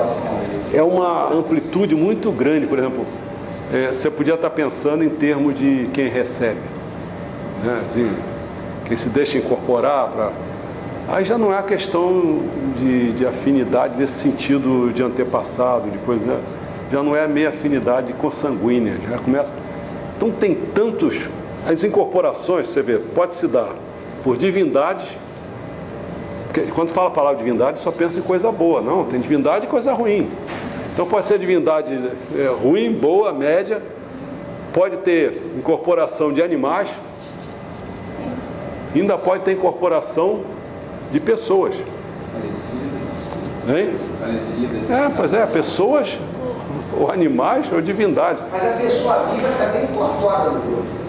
é uma amplitude muito grande. Por exemplo, você podia estar pensando em termos de quem recebe, né? Assim, quem se deixa incorporar para... Aí já não é a questão de afinidade nesse sentido de antepassado, de coisa, né? Já não é a meia afinidade consanguínea, já começa... Então tem tantos... As incorporações, você vê, pode se dar por divindades, porque quando fala a palavra divindade, só pensa em coisa boa. Não, tem divindade e coisa ruim. Então pode ser divindade ruim, boa, média, pode ter incorporação de animais, ainda pode ter incorporação de pessoas. Hein? Pois é, pessoas, ou animais, ou divindades. Mas a pessoa viva também incorpora no corpo.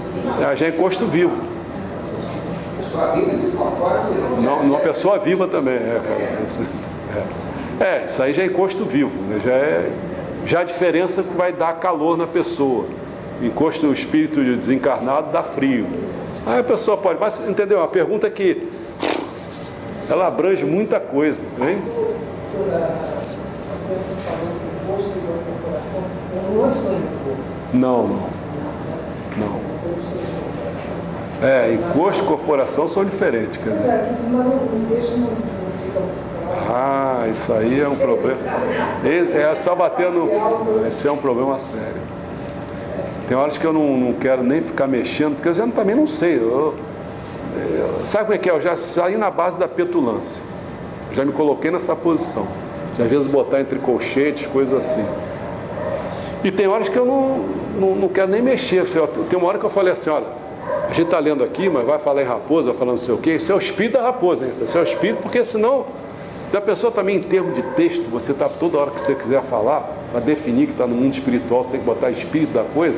Já é encosto vivo. A pessoa viva se incorpora no corpo. Uma pessoa viva também, isso aí já é encosto vivo, né? Já a diferença que vai dar calor na pessoa. Encosto, o espírito desencarnado dá frio. Aí a pessoa pode, mas entendeu? A pergunta é que ela abrange muita coisa, hein? Não. Encosto e corporação são diferentes, quer dizer. Isso aí é um problema. Está batendo. Esse é um problema sério. Tem horas que eu não quero nem ficar mexendo, porque eu já também não sei. Sabe como é que é? Eu já saí na base da petulância. Já me coloquei nessa posição. De às vezes botar entre colchetes, coisas assim. E tem horas que eu não quero nem mexer. Tem uma hora que eu falei assim, olha, a gente está lendo aqui, mas vai falar em raposa, vai falar não sei o quê. Isso é o espírito da raposa, hein? Isso é o espírito, porque senão, se a pessoa também em termos de texto, você está toda hora que você quiser falar, para definir que está no mundo espiritual, você tem que botar espírito da coisa.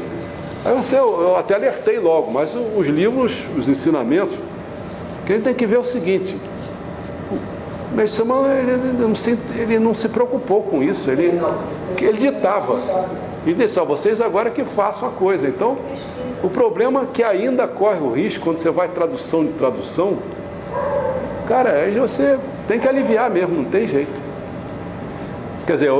Aí eu até alertei logo, mas os livros, os ensinamentos, que a gente tem que ver o seguinte, o mestre Samuel, ele não se preocupou com isso, ele ditava. Ele disse, vocês agora que façam a coisa. Então, o problema é que ainda corre o risco, quando você vai tradução de tradução, cara, aí você tem que aliviar mesmo, não tem jeito. Quer dizer,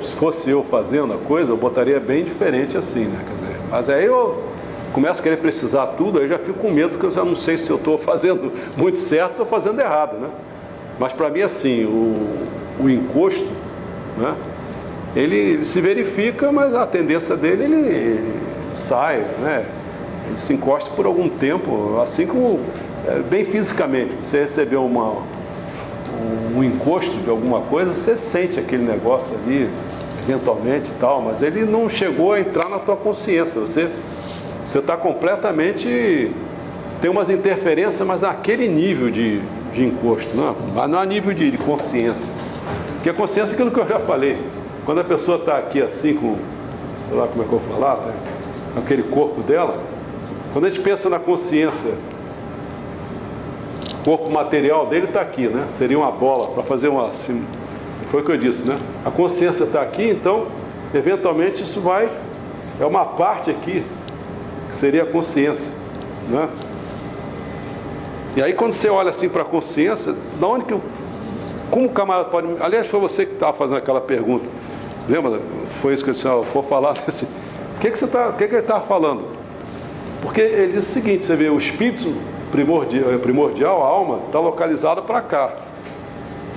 se fosse eu fazendo a coisa, eu botaria bem diferente assim, né? Quer dizer, mas aí eu começo a querer precisar tudo, aí já fico com medo, porque eu já não sei se eu estou fazendo muito certo ou fazendo errado, né? Mas para mim, assim, o encosto, né? Ele se verifica, mas a tendência dele, ele sai, né? Ele se encosta por algum tempo, assim como bem fisicamente. Você recebeu um encosto de alguma coisa, você sente aquele negócio ali, eventualmente e tal, mas ele não chegou a entrar na tua consciência. Você está completamente... Tem umas interferências, mas naquele nível de encosto, não a nível de consciência. Porque a consciência é aquilo que eu já falei. Quando a pessoa está aqui assim, com, sei lá como é que eu vou falar, com aquele corpo dela, quando a gente pensa na consciência, o corpo material dele está aqui, né? Seria uma bola, para fazer uma... Assim, foi o que eu disse, né? A consciência está aqui, então, eventualmente isso vai... É uma parte aqui, que seria a consciência, né? E aí quando você olha assim para a consciência, da onde que... Como o camarada pode... Aliás, foi você que estava fazendo aquela pergunta. Lembra? Foi isso que eu disse, for falar desse... O que ele estava falando? Porque ele disse o seguinte, você vê, o espírito primordial, a alma, está localizada para cá,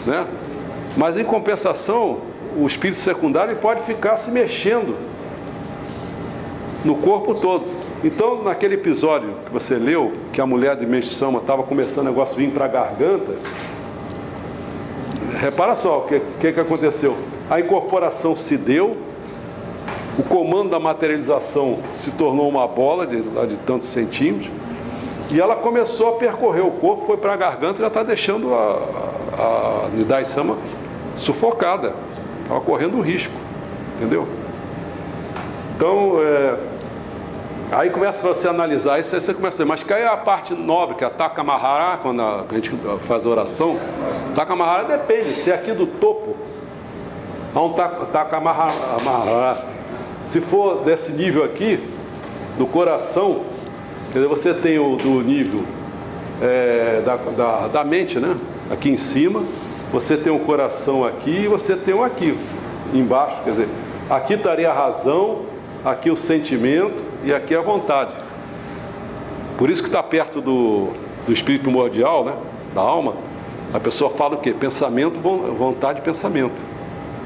né? Mas em compensação, o espírito secundário pode ficar se mexendo no corpo todo. Então, naquele episódio que você leu, que a mulher de Meshama estava começando o negócio vir para a garganta, repara só o que aconteceu. A incorporação se deu, o comando da materialização se tornou uma bola de tantos centímetros, e ela começou a percorrer o corpo, foi para a garganta e já está deixando a Nidai Sama sufocada, estava correndo risco, entendeu? Então, aí começa você a analisar isso, aí você começa a dizer, mas que aí a parte nobre, que é a Taka Mahara, quando a gente faz a oração, Taka Mahara depende, se é aqui do topo, há um Taka Mahara, se for desse nível aqui, do coração, quer dizer, você tem o do nível da mente, né? Aqui em cima, você tem um coração aqui e você tem um aqui, embaixo, quer dizer, aqui estaria a razão, aqui o sentimento e aqui a vontade. Por isso que está perto do espírito primordial, né? Da alma, a pessoa fala o quê? Pensamento, vontade e pensamento.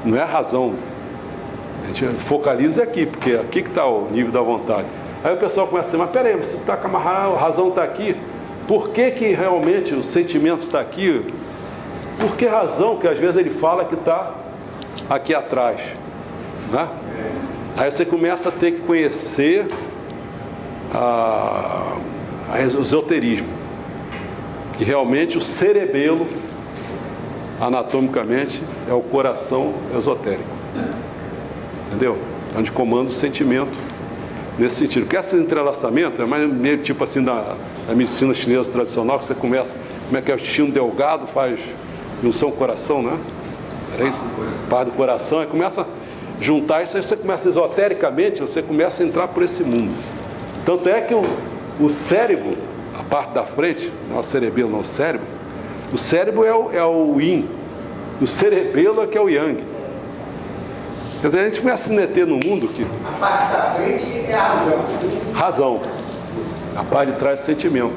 Não é a razão. A gente focaliza aqui, porque aqui que está o nível da vontade. Aí o pessoal começa a dizer, mas peraí, se está com a razão está aqui, por que realmente o sentimento está aqui? Por que razão que às vezes ele fala que está aqui atrás? Né? Aí você começa a ter que conhecer o esoterismo, que realmente o cerebelo, anatomicamente, é o coração esotérico, entendeu? Onde comanda o sentimento nesse sentido. Porque esse entrelaçamento é mais meio tipo assim da medicina chinesa tradicional, que você começa, como é que é o intestino delgado, faz junção coração, né? Era isso? Par do coração, aí começa juntar isso, aí você começa esotericamente, você começa a entrar por esse mundo. Tanto é que o cérebro, a parte da frente, não é o cerebelo, não, o cérebro é o yin, o cerebelo é que é o yang. Quer dizer, a gente começa a se meter no mundo que... A parte da frente é a razão. Razão. A parte de trás é o sentimento.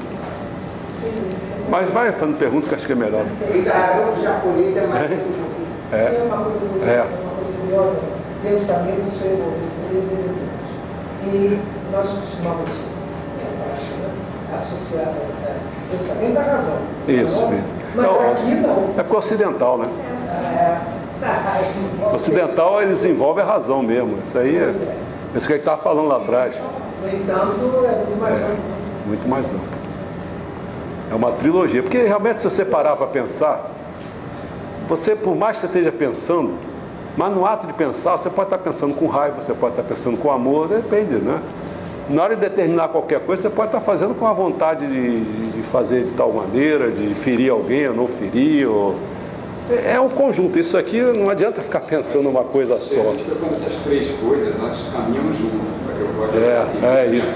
Mas vai fazendo pergunta que acho que é melhor. E a razão do japonês é mais... Tem uma coisa curiosa, pensamento só envolve 3 elementos. E nós costumamos, associar pensamento à razão. Isso, não? isso. Mas Não, aqui não. É porque o ocidental, né? O ocidental, eles envolvem a razão mesmo. Isso aí é isso que a gente estava falando lá atrás. No entanto, é muito mais amplo. Muito mais amplo. É uma trilogia. Porque realmente, se você parar para pensar, você, por mais que você esteja pensando, mas no ato de pensar, você pode estar pensando com raiva, você pode estar pensando com amor, depende, né? Na hora de determinar qualquer coisa, você pode estar fazendo com a vontade de fazer de tal maneira, de ferir alguém ou não ferir. É um conjunto. Isso aqui não adianta ficar pensando uma coisa só. Quando essas 3 coisas, elas caminham junto. É isso.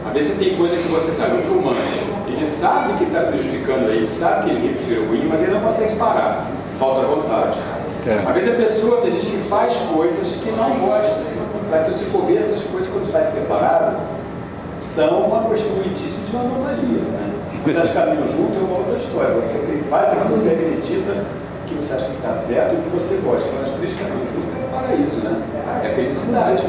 Às vezes você tem coisa que você sabe, o fumante, ele sabe que está prejudicando ele, sabe que ele quer cheiro ruim, mas ele não consegue parar. Falta vontade. Às vezes a pessoa, tem gente que faz coisas que não gosta. Então, se for ver essas coisas quando sai separado, são uma constituintíssima de uma anomalia, né? Quando elas caminham junto é uma outra história. Você faz o que você acredita, que você acha que está certo e o que você gosta. Quando as 3 caminham junto é paraíso, né? É felicidade.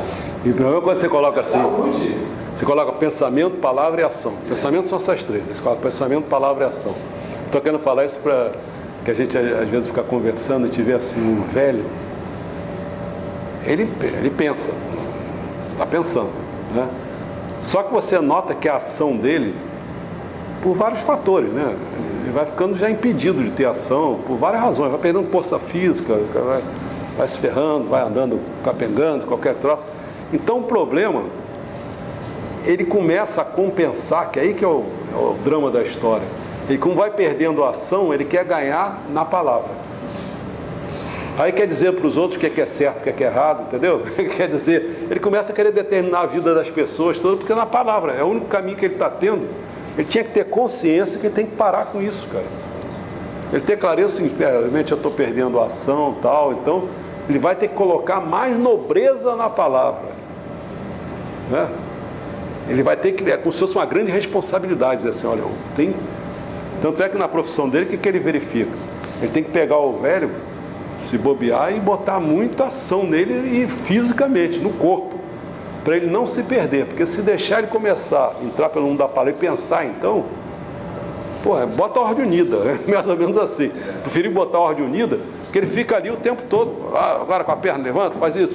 E o problema é quando você coloca assim, saúde. Você coloca pensamento, palavra e ação. Pensamento são essas 3. Você coloca pensamento, palavra e ação. Estou querendo falar isso para que a gente às vezes fica conversando e tiver assim um velho, ele pensa, está pensando, né? Só que você nota que a ação dele, por vários fatores, né? Ele vai ficando já impedido de ter ação, por várias razões, vai perdendo força física, vai se ferrando, vai andando capengando, qualquer troço. Então o problema, ele começa a compensar, que é aí que é o drama da história. Ele, como vai perdendo a ação, ele quer ganhar na palavra. Aí quer dizer para os outros o que é certo, o que é errado, entendeu? Quer dizer, ele começa a querer determinar a vida das pessoas todas, porque na palavra, é o único caminho que ele está tendo. Ele tinha que ter consciência que ele tem que parar com isso, cara. Ele ter clareza assim, realmente eu estou perdendo a ação e tal, então ele vai ter que colocar mais nobreza na palavra, né? Ele vai ter que, é como se fosse uma grande responsabilidade, dizer assim, olha, eu tenho... Tanto é que na profissão dele, o que ele verifica? Ele tem que pegar o velho, se bobear e botar muita ação nele e fisicamente, no corpo. para ele não se perder, porque se deixar ele começar a entrar pelo mundo da palavra e pensar, então, bota a ordem unida, né? Mais ou menos assim. Preferi botar a ordem unida, porque ele fica ali o tempo todo, agora com a perna levanta, faz isso.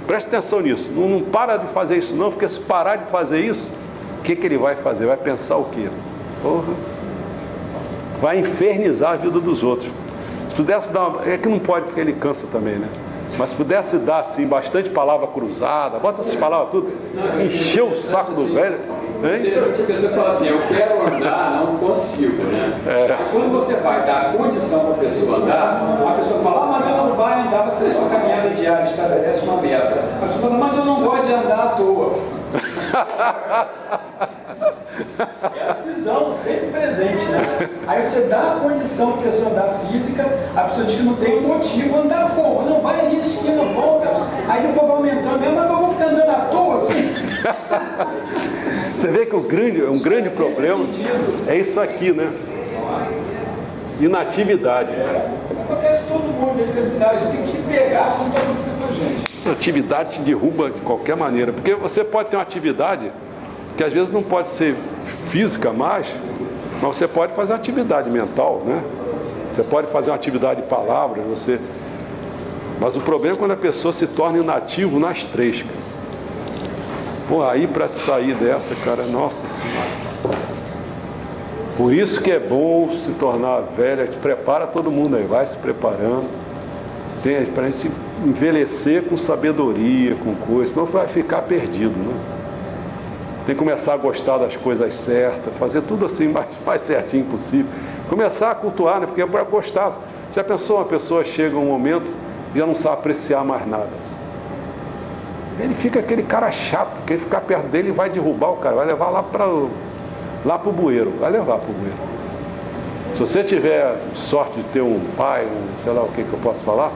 Preste atenção nisso, não para de fazer isso não, porque se parar de fazer isso, o que ele vai fazer? Vai pensar o quê? Vai infernizar a vida dos outros. Se pudesse dar é que não pode, porque ele cansa também, né? Mas se pudesse dar assim, bastante palavra cruzada, bota essas palavras tudo, encheu o saco do velho. É interessante a pessoa fala assim, eu quero andar, não consigo, né? Mas quando você vai dar condição para a pessoa andar, a pessoa fala, mas eu não vai andar para fazer sua caminhada diária, estabelece uma meta. A pessoa fala, mas eu não gosto de andar à toa. É a cisão sempre presente, né? Aí você dá a condição para a pessoa andar física, a pessoa diz que não tem motivo, andar como? Não, vai ali na esquina, volta. Aí depois vai aumentando mesmo, mas eu vou ficar andando à toa assim. Você vê que um grande problema é isso aqui, né? Inatividade. Acontece com todo mundo, a gente tem que se pegar como está acontecendo com a gente. Atividade te derruba de qualquer maneira, porque você pode ter uma atividade que às vezes não pode ser física mais, mas você pode fazer uma atividade mental, né? Você pode fazer uma atividade de palavras, mas o problema é quando a pessoa se torna inativo nas três, cara. Aí para sair dessa, cara, nossa senhora. Por isso que é bom se tornar velho, a gente prepara todo mundo aí, vai se preparando, para a gente envelhecer com sabedoria, com coisa, senão vai ficar perdido, né? Tem que começar a gostar das coisas certas, fazer tudo assim mais certinho possível. Começar a cultuar, né? Porque é para gostar. Já pensou, uma pessoa chega um momento e já não sabe apreciar mais nada. Ele fica aquele cara chato, quem ficar perto dele vai derrubar o cara, vai levar lá para o bueiro, vai levar para o bueiro. Se você tiver sorte de ter um pai, sei lá o que eu posso falar,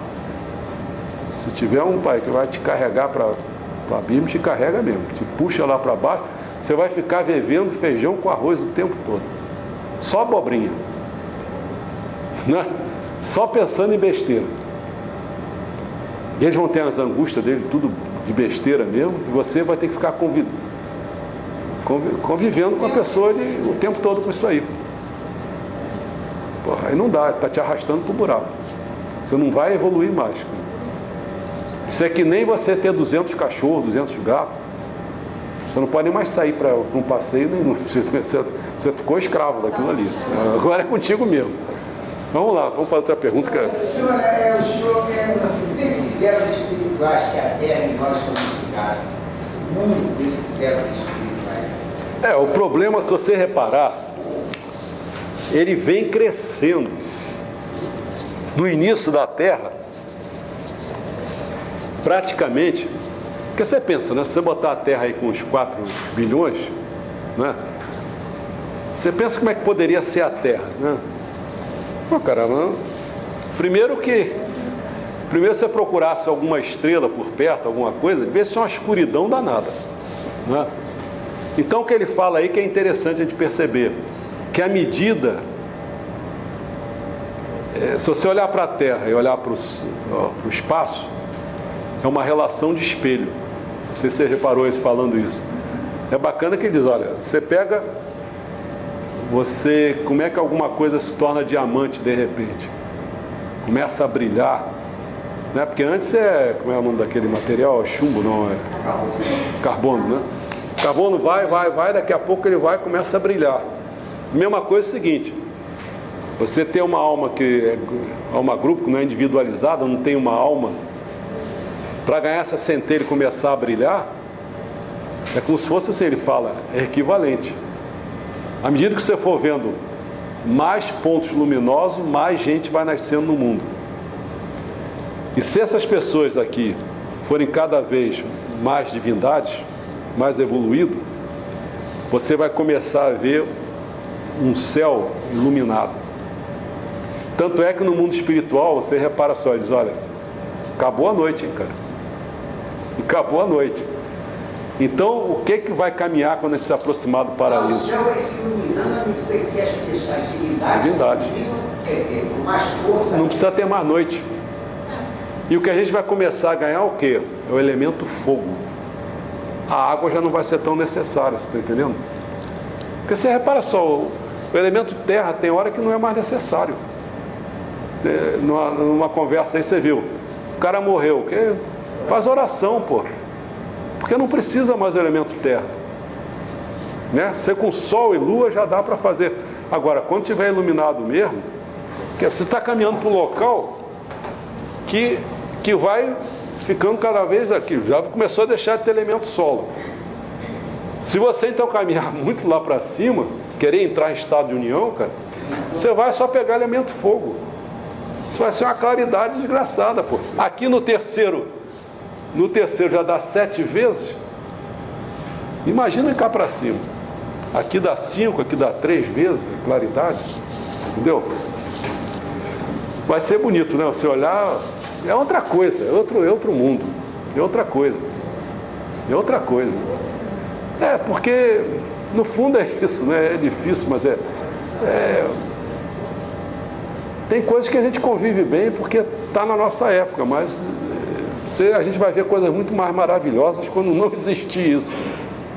se tiver um pai que vai te carregar para a Bíblia, te carrega mesmo, te puxa lá para baixo, você vai ficar vivendo feijão com arroz o tempo todo. Só abobrinha. Né? Só pensando em besteira. E eles vão ter as angústias dele, tudo de besteira mesmo, e você vai ter que ficar convivendo com a pessoa o tempo todo com isso aí. Aí não dá, está te arrastando para o buraco. Você não vai evoluir mais. Isso é que nem você ter 200 cachorros, 200 gatos. Você não pode nem mais sair para um passeio nenhum. Você ficou escravo daquilo ali. Agora é contigo mesmo. Vamos lá, vamos para outra pergunta. O senhor desses elos espirituais que a Terra e nós somos ligados, esse mundo desses elos espirituais. O problema, se você reparar, ele vem crescendo. No início da Terra, praticamente, porque você pensa, né? Se você botar a Terra aí com uns 4 bilhões, né? Você pensa como é que poderia ser a Terra, né? Caramba, primeiro você procurasse alguma estrela por perto, alguma coisa, vê se é uma escuridão danada, né? Então o que ele fala aí que é interessante a gente perceber, que à medida, se você olhar para a Terra e olhar para o espaço, é uma relação de espelho. Não sei se você reparou isso falando isso. É bacana que ele diz, olha, você pega, como é que alguma coisa se torna diamante de repente? Começa a brilhar, né? Porque antes como é o nome daquele material? Chumbo, não, carbono, né? Carbono vai, daqui a pouco ele vai e começa a brilhar. Mesma coisa é o seguinte, você tem uma alma que é alma grupo, que não é individualizada, não tem uma alma, para ganhar essa centelha e começar a brilhar, é como se fosse assim, ele fala, é equivalente. À medida que você for vendo mais pontos luminosos, mais gente vai nascendo no mundo. E se essas pessoas aqui forem cada vez mais divindades, mais evoluído, você vai começar a ver um céu iluminado. Tanto é que no mundo espiritual, você repara só, diz, olha, acabou a noite, hein, cara. Acabou a noite. Então, o que vai caminhar quando a gente se aproximar do paraíso? O céu vai se iluminando à medida que as pessoas, as divindades, quer dizer, com mais força. Não precisa ter mais noite. E o que a gente vai começar a ganhar é o quê? É o elemento fogo. a água já não vai ser tão necessária, você está entendendo? Porque você repara só, o elemento terra tem hora que não é mais necessário. Você, numa conversa aí você viu, o cara morreu, faz oração, pô. Porque não precisa mais do elemento terra. Né? Você com sol e lua já dá para fazer. Agora, quando tiver iluminado mesmo, que você está caminhando para um local que vai ficando cada vez aqui, já começou a deixar de ter elemento solo. Se você então caminhar muito lá para cima, querer entrar em estado de união, cara, você vai só pegar elemento fogo. Isso vai ser uma claridade desgraçada, pô. Aqui no terceiro já dá 7 vezes. Imagina cá para cima. Aqui dá 5, aqui dá 3 vezes a claridade. Entendeu? Vai ser bonito, né? Você olhar, é outra coisa, é outro mundo, é outra coisa. É outra coisa. Porque no fundo é isso, né? É difícil, mas tem coisas que a gente convive bem porque está na nossa época, mas a gente vai ver coisas muito mais maravilhosas quando não existir isso.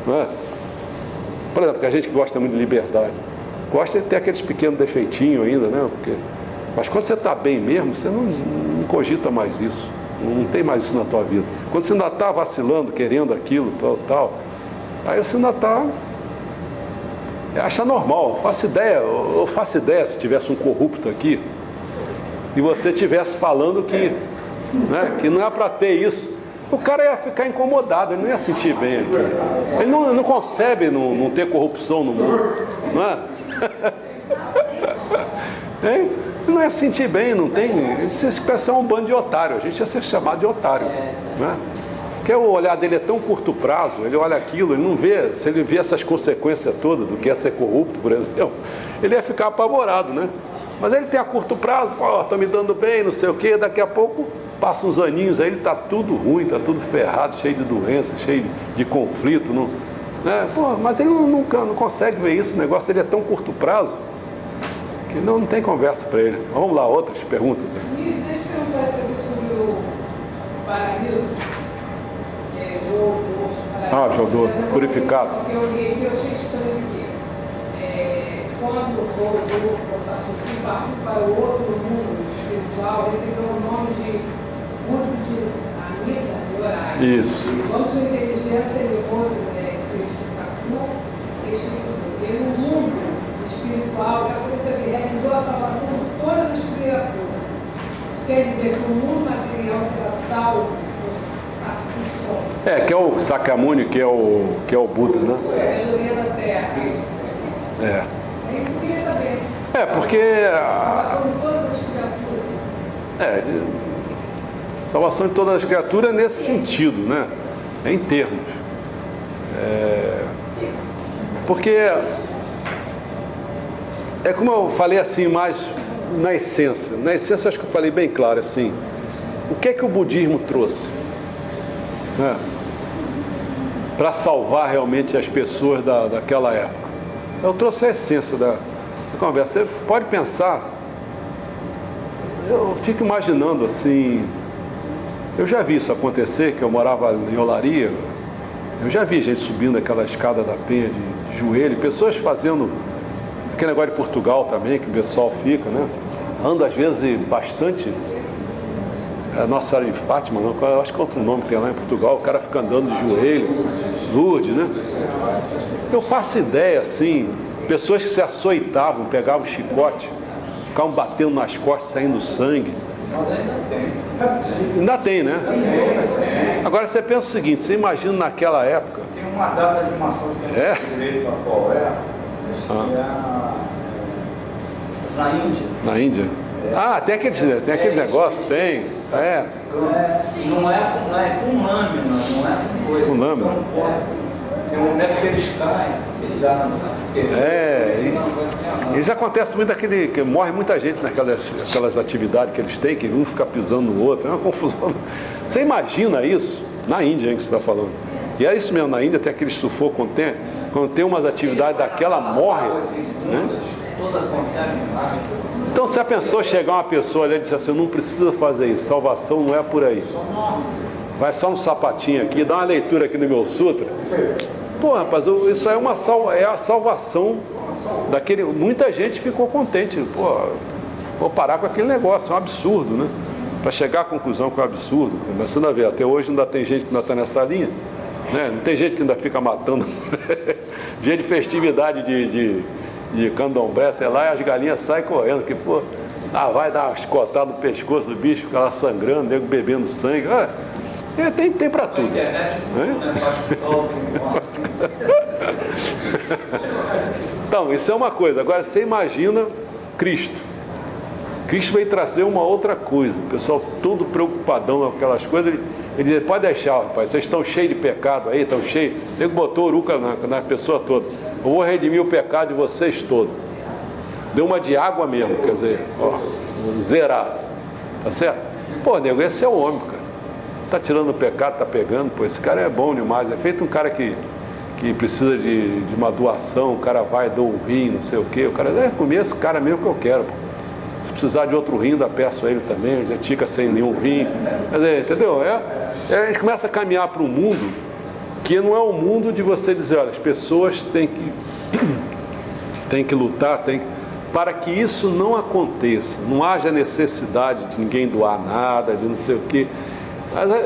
Não é? Por exemplo, que a gente que gosta muito de liberdade, gosta de ter aqueles pequenos defeitinhos ainda, né? Mas quando você está bem mesmo, você não cogita mais isso. Não tem mais isso na tua vida. Quando você ainda está vacilando, querendo aquilo, tal, aí você ainda está... Acha normal. Eu faço ideia se tivesse um corrupto aqui e você estivesse falando que não é para ter isso. O cara ia ficar incomodado, ele não ia sentir bem aqui. Ele não concebe não ter corrupção no mundo. Não é? Ele não ia sentir bem, não tem. Esse pessoal é um bando de otário, a gente ia ser chamado de otário. Né? Porque o olhar dele é tão curto prazo, ele olha aquilo, ele não vê, se ele vê essas consequências todas do que é ser corrupto, por exemplo, ele ia ficar apavorado, né? Mas ele tem a curto prazo, estou me dando bem, não sei o quê, daqui a pouco passa uns aninhos, aí ele está tudo ruim, está tudo ferrado, cheio de doença, cheio de conflito, não, né? Mas ele não consegue ver isso, o negócio dele é tão curto prazo, que não tem conversa para ele. Vamos lá, outras perguntas. Deixa eu perguntar sobre o paraíso. Jodô, purificado. Eu li aqui, eu achei estranho aqui. Quando o Constantino partiu para o outro mundo espiritual, recebeu o nome de Urso de Amida de Horário. Isso. Quando sua inteligência elevou e no mundo espiritual, realizou a salvação de todas as criaturas. Quer dizer que o mundo material será salvo. Que é o Sakyamuni, que é o Buda, né? Sabedoria da Terra. É isso que eu queria saber. Porque... Salvação de todas as criaturas. Salvação de todas as criaturas nesse sentido, né? Em termos. Porque... É como eu falei assim, mais na essência. Na essência, acho que eu falei bem claro, assim. O que é que o budismo trouxe? Para salvar realmente as pessoas daquela época. Eu trouxe a essência da conversa. Você pode pensar, eu fico imaginando assim, eu já vi isso acontecer, que eu morava em Olaria, eu já vi gente subindo aquela escada da Penha de joelho, pessoas fazendo aquele negócio de Portugal também, que o pessoal fica, né? Anda às vezes bastante. Nossa Senhora de Fátima, não, eu acho que é outro nome que tem lá em Portugal, o cara fica andando de joelho, Lourdes, né? Eu faço ideia, assim, pessoas que se açoitavam, pegavam o chicote, ficavam batendo nas costas, saindo sangue. Ainda tem, né? Agora você pensa o seguinte, você imagina naquela época... Tem uma data de uma ação que a gente direito a qual na Índia. Na Índia? Tem aquele negócio, tem. Não é com lâmina, não é com coisa. Com lâmina. Tem um momento que eles caem, eles já Isso acontece muito daquele que morre muita gente naquelas atividades que eles têm, que um fica pisando no outro, é uma confusão. Você imagina isso? Na Índia, hein, que você está falando. E é isso mesmo, na Índia tem aquele sufoco quando tem umas atividades daquela, morre. Né? Então, se a pessoa chegar uma pessoa ali e disser assim, não precisa fazer isso, salvação não é por aí. vai só no sapatinho aqui, dá uma leitura aqui no meu sutra. Pô, rapaz, isso é a salvação daquele... Muita gente ficou contente. Pô, vou parar com aquele negócio, é um absurdo, né? Para chegar à conclusão que é um absurdo. Mas você não vê, até hoje ainda tem gente que ainda está nessa linha, né? Não tem gente que ainda fica matando. Dia de festividade de candomblé, sei lá, e as galinhas saem correndo, que, pô, vai dar uma escotada no pescoço do bicho, fica lá sangrando, nego bebendo sangue. Tem para tudo. Internet, Então, isso é uma coisa. Agora, você imagina Cristo. Cristo veio trazer uma outra coisa. O pessoal todo preocupadão com aquelas coisas. Ele diz, pode deixar, rapaz, vocês estão cheios de pecado aí, estão cheios. Ele botou uruca na pessoa toda. Eu vou redimir o pecado de vocês todos. Deu uma de água mesmo, quer dizer, zerar. Tá certo? Pô, nego, esse é o homem, cara. Tá tirando o pecado, tá pegando, pô, esse cara é bom demais. É feito um cara que precisa de uma doação, o cara vai, dá um rim, não sei o quê. O cara comer esse cara mesmo que eu quero, pô. Se precisar de outro rim, dá peço a ele também, já fica sem nenhum rim. Quer dizer, entendeu? A gente começa a caminhar para um mundo que não é um mundo de você dizer, olha, as pessoas têm que lutar, para que isso não aconteça, não haja necessidade de ninguém doar nada, de não sei o quê.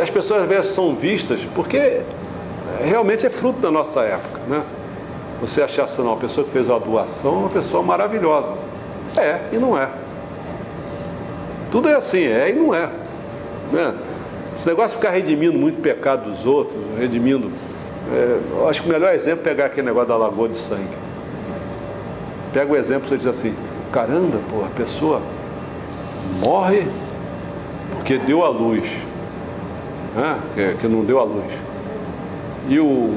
As pessoas às vezes são vistas porque realmente é fruto da nossa época, né? Você achar assim, não, a pessoa que fez uma doação é uma pessoa maravilhosa. É e não é. Tudo é assim, é e não é, né? Esse negócio de ficar redimindo muito pecado dos outros, redimindo... eu acho que o melhor exemplo é pegar aquele negócio da lagoa de sangue. Pega o exemplo e você diz assim, caramba, pô, a pessoa morre porque deu a luz, né? Que não deu a luz. E o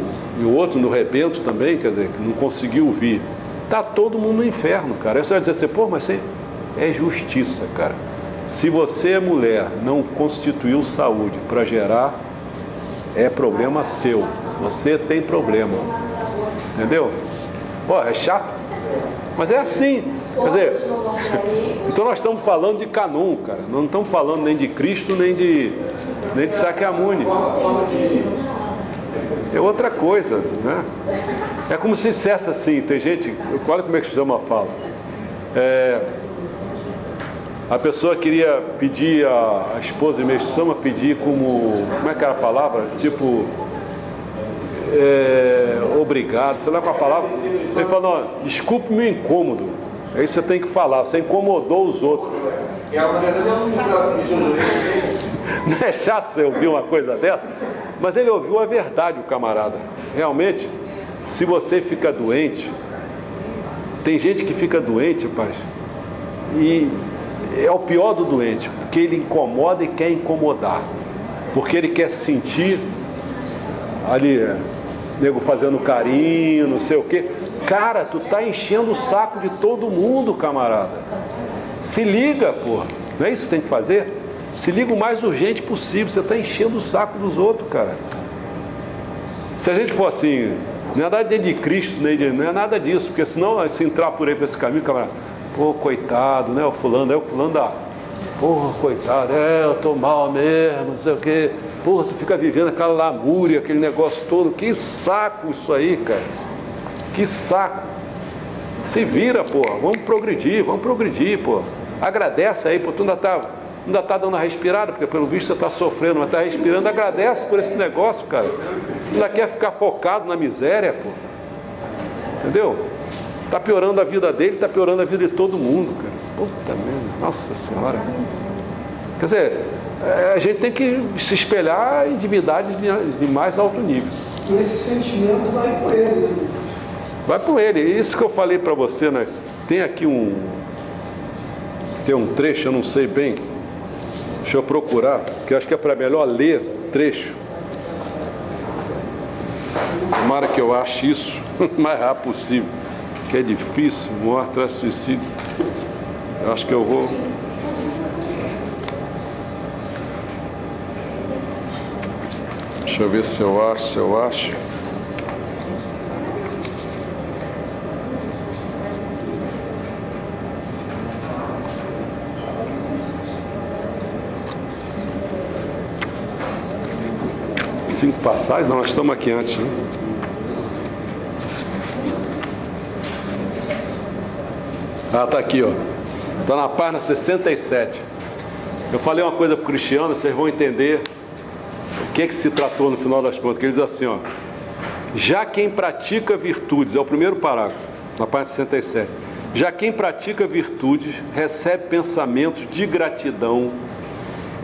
outro no rebento também, quer dizer, que não conseguiu vir. Está todo mundo no inferno, cara. Aí você vai dizer assim, pô, mas é justiça, cara. Se você, mulher, não constituiu saúde para gerar, é problema seu. Você tem problema. Entendeu? Pô, é chato. Mas é assim. Quer dizer, então nós estamos falando de Kanum, cara. Não estamos falando nem de Cristo, nem de Sakyamuni. É outra coisa, né? É como se dissesse assim, tem gente, olha como é que se chama a fala. A pessoa queria pedir, a esposa de Meixo-sama pedir como é que era a palavra? Tipo, obrigado, sei lá qual a palavra. Ele falou, não, desculpe meu incômodo. Aí você tem que falar, você incomodou os outros. Não é chato você ouvir uma coisa dessa? Mas ele ouviu a verdade, o camarada. Realmente, se você fica doente, tem gente que fica doente, rapaz, e é o pior do doente, porque ele incomoda e quer incomodar, porque ele quer sentir ali, nego fazendo carinho, não sei o quê. Cara, tu tá enchendo o saco de todo mundo, camarada. Se liga, porra. Não é isso que tem que fazer? Se liga o mais urgente possível. Você está enchendo o saco dos outros, cara. Se a gente for assim, não é nada de Cristo, não é nada disso, porque senão, se entrar por aí para esse caminho, camarada, pô, coitado, né? O fulano dá. Pô, coitado, eu tô mal mesmo, não sei o quê. Pô, tu fica vivendo aquela lamúria, aquele negócio todo. Que saco isso aí, cara. Que saco. Se vira, pô. Vamos progredir, pô. Agradece aí, pô. Tu ainda tá dando uma respirada, porque pelo visto você está sofrendo, mas está respirando. Agradece por esse negócio, cara. Ainda quer ficar focado na miséria, pô. Entendeu? Está piorando a vida dele, está piorando a vida de todo mundo, cara. Puta merda, nossa senhora. Quer dizer, a gente tem que se espelhar em divindades de mais alto nível. E esse sentimento vai por ele. Vai por ele. Isso que eu falei para você, né? Tem aqui tem um trecho, eu não sei bem. Deixa eu procurar, porque eu acho que é para melhor ler trecho. Tomara que eu ache isso o mais rápido possível, que é difícil, morte traz suicídio. Eu acho que eu vou... Deixa eu ver se eu acho. 5 passagens? Não, nós estamos aqui antes, né? Ah, tá aqui, ó. Está na página 67. Eu falei uma coisa para o Cristiano, vocês vão entender o que se tratou no final das contas. Que ele diz assim, ó. Já quem pratica virtudes, é o primeiro parágrafo, na página 67. Já quem pratica virtudes recebe pensamentos de gratidão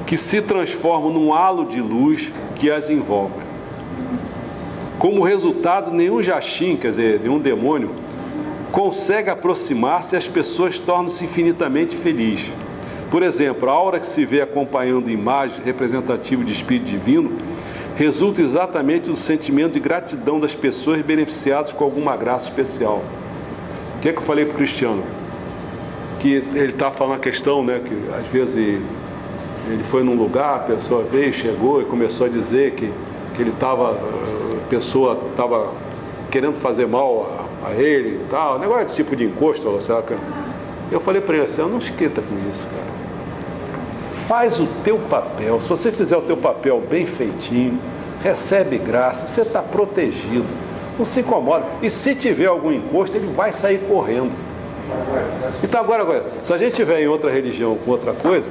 que se transformam num halo de luz que as envolve. Como resultado, nenhum jachim, quer dizer, nenhum demônio, consegue aproximar-se e as pessoas tornam-se infinitamente felizes. Por exemplo, a aura que se vê acompanhando imagens representativas de Espírito Divino resulta exatamente do sentimento de gratidão das pessoas beneficiadas com alguma graça especial. O que é que eu falei para o Cristiano? Que ele está falando a questão, né, que às vezes ele foi num lugar, a pessoa veio, chegou e começou a dizer que ele estava, a pessoa estava querendo fazer mal a ele e tal, negócio de tipo de encosto, sabe? Eu falei para ele assim, não esquenta com isso, cara. Faz o teu papel. Se você fizer o teu papel bem feitinho, recebe graça, você está protegido, não se incomoda. E se tiver algum encosto, ele vai sair correndo. Então agora, se a gente tiver em outra religião com outra coisa,